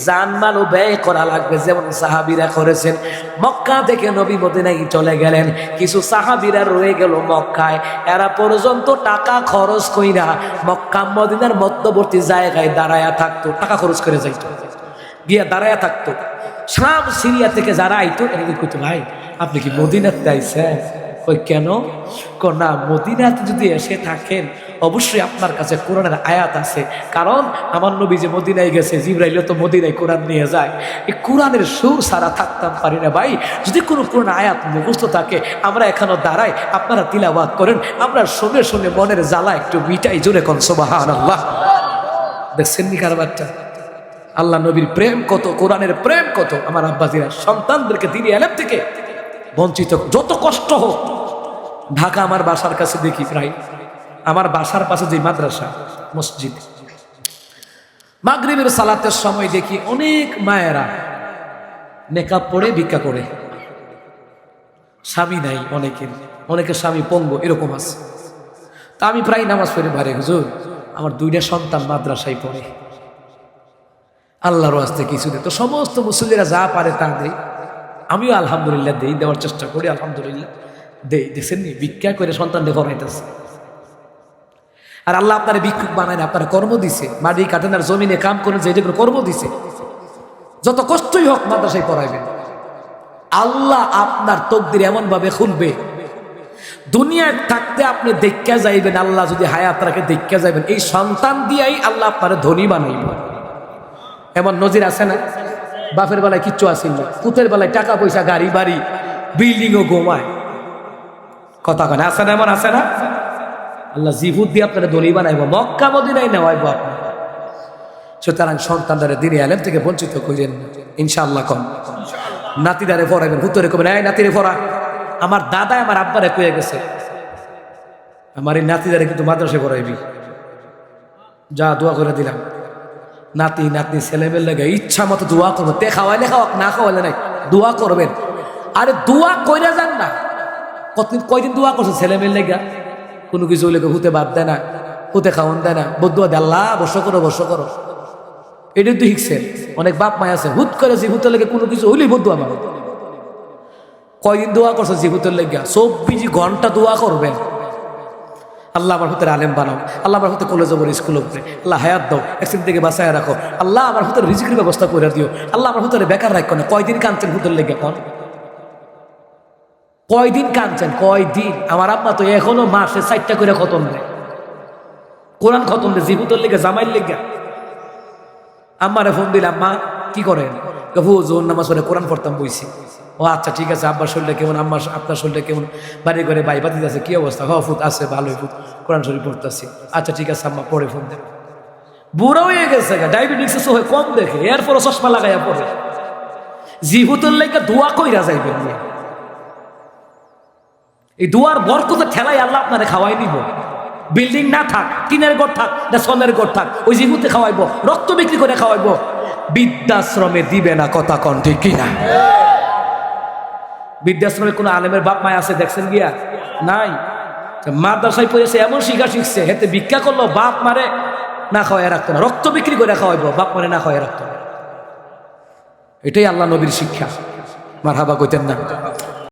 জানমালও ব্যয় করা লাগবে, যেমন সাহাবীরা করেছেন। মক্কা থেকে নবী মদিনায় চলে গেলেন, কিছু সাহাবীরা রয়ে গেল মক্কায়, এরা পর্যন্ত টাকা খরচ কইরা মক্কা মদিনার মধ্যবর্তী জায়গায় দাঁড়ায়া থাকতো, টাকা খরচ করে যাইতো, গিয়া দাঁড়ায়া থাকতো। শাম সিরিয়া থেকে যারা আইতো এরকম করতো, ভাই আপনি কি মদিনাতে আইছেন? ওই কেন? না, মদিনাতে যদি এসে থাকেন অবশ্যই আপনার কাছে কোরআনের আয়াত আছে, কারণ আমার নবী যে মদিনায় গেছে, জিবরাইল তো মদিনায় কোরআন নিয়ে যায়। এই কোরআনের সুর সারা থাকতাম পারি না ভাই, যদি কোনো কোরআন আয়াত মুখস্থ থাকে আমরা এখানে দাঁড়াই, আপনারা তিলাওয়াত করেন, আমরা শুনে শুনে মনের জ্বালা একটু মিটাই। জোরে কোন সুবহানাল্লাহ। দেখছেন নি কারবারটা? আল্লাহ নবীর প্রেম কত, কোরআনের প্রেম কত। আমার আব্বাজিরা সন্তানদেরকে দ্বীনি ইলম থেকে বঞ্চিত, যত কষ্ট হোক। ঢাকা আমার বাসার কাছে দেখি, প্রায় আমার বাসার পাশে যে মাদ্রাসা মসজিদ, মাগরিবের সালাতের সময় দেখি অনেক মায়েরা নেকাব পড়ে ভিক্ষা করে, স্বামী নাই অনেকের, অনেকের স্বামী পঙ্গু, এরকম আছে। তা আমি প্রায় নামাজ পড়ে, ভারে হুজুর আমার 2টা সন্তান মাদ্রাসায় পড়ে, আল্লাহর ওয়াস্তে কিছু দে। তো সমস্ত মুসল্লিরা যা পারে তা দেয়, আমিও আলহামদুলিল্লাহ দেই, দেওয়ার চেষ্টা করি, আলহামদুলিল্লাহ দেই। দেখছেন নি, ভিক্ষা করে সন্তান দেখো হইতেছে। আর আল্লাহ আপনার ভিক্ষুক বানায় না, আপনার কর্ম দিছে, মাটি কাটেন আর জমিনে কাম করেন, যে যেগুলো কর্ম দিছে, যত কষ্টই হোক মাদ্রাসায় পড়াইবেন। আল্লাহ আপনার তকদির এমন ভাবে খুলবে, দুনিয়ায় থাকতে আপনি দেখা যাইবেন, আল্লাহ যদি হায়াত রাখে দেখা যাইবেন, এই সন্তান দিয়েই আল্লাহ আপনার ধনী বানাইবে। এমন নজির আছে না? বাপের বেলায় কিচ্ছু আসেন না, পুতের বেলায় টাকা পয়সা, গাড়ি বাড়ি, বিল্ডিংও ঘুমায়, কথা কেন আছে না? এমন আছে না? আল্লাহ জিহুদ দিয়ে আপনারা ধনী বানাইব, মক্কা মদিনায় নেওয়াইব আপনার। সুতরাং সন্তানদারে দ্বীনি ইলম থেকে বঞ্চিত করেন ইনশাআল্লাহ। কম নাতিদারে পড়াইবেন, হুতরে কবেন এই নাতিরে পড়া। আমার দাদা আমার আব্বারে কয়ে গেছে, আমার এই নাতিদারে কিন্তু মাদ্রাসায় পড়াইবি, যা দোয়া করে দিলাম। নাতি নাতনি ছেলেমেয়ের লাগে ইচ্ছা মতো দোয়া করবো, তে খাওয়াইলে খাওয়াক, না খাওয়াইলে নাই, দোয়া করবেন। আরে দোয়া কইরা যান না। কয়দিন দোয়া করছে ছেলে মেয়ের লেগা, কোনো কিছু হইলে হুতে বাদ দেয় না, হুতে খাওয়ান দেয় না, বদুয়া দে আল্লাহ বর্ষ করো বর্ষ করো। এটাই তো শিখছে। অনেক বাপ মায় আছে হুত করে জিহুতের লেগে কোনো কিছু হইলেই বদুয়া মারো। কয়দিন দোয়া করছে জিহুতের লেগা, 24 ঘন্টা দোয়া করবেন, আল্লাহ আমার হুতের আলেম বানাও, আল্লাহ আমার হুতে কলেজ ওপর স্কুল উপরে, আল্লাহ হায়াত দাও, অ্যাক্সিডেন্ট থেকে বাঁচায় রাখো, আল্লাহ আমার হুতের রিজিকের ব্যবস্থা করে দিও, আল্লাহ আমার হুতের বেকার রাখো না। কয়দিন কাঁদছেন হুতের লেগে? কয়দিন কাঁদছেন? কয়দিন? আমার আম্মা তো এখনো মাসে 4টা করে খতম দেয়, কোরআন খতম দেয় জিহুতের লেগে, জামাইয়ের লেগে। আম্মারে ফোন দিলে, আম্মা কি করেন? জোহর নামাজ পড়ে কোরআন পড়তাম বইছি। ও আচ্ছা ঠিক আছে, আব্বার শরীরটা কেমন? আম্মা আপনার শরীরটা কেমন? বাড়ি ঘরে ভাই বাতি আছে, কি অবস্থা? ফুত আছে, ভালোই ফুত, কোরআন শরীফ পড়তেছি। আচ্ছা ঠিক আছে আম্মা, পরে ফোন দেন। বুড়ো হয়ে গেছে, ডায়াবেটিস হয়ে কম দেখে, এরপরও চশমা লাগাইয়া পড়ে। জিহুতের লেগে দোয়া কইরা যাইবেন। এই দুয়ার বরকতে ঠেলাই আল্লাহ আপনারে খাওয়াই নিব। বিল্ডিং না থাক, টিনের ঘর থাক না সোনের ঘর থাক, ওই জিহুতে খাওয়াইবো, রক্ত বিক্রি করে খাওয়াইবো। বৃদ্ধাশ্রমে দিবে না, কথা কন ঠিক কিনা? বৃদ্ধাশ্রমে কোনো আলেমের বাপ মায় আছে দেখছেন গিয়া? নাই। মাদ্রাসায় পড়েছে, এমন শিক্ষা শিখছে, হেতে ভিক্ষা করলো, বাপ মারে না খাওয়াই রাখতো না, রক্ত বিক্রি করে খাওয়াইবো, বাপ মারে না খাওয়াই রাখতো না। এটাই আল্লাহ নবীর শিক্ষা। মারহাবা কইতেন না?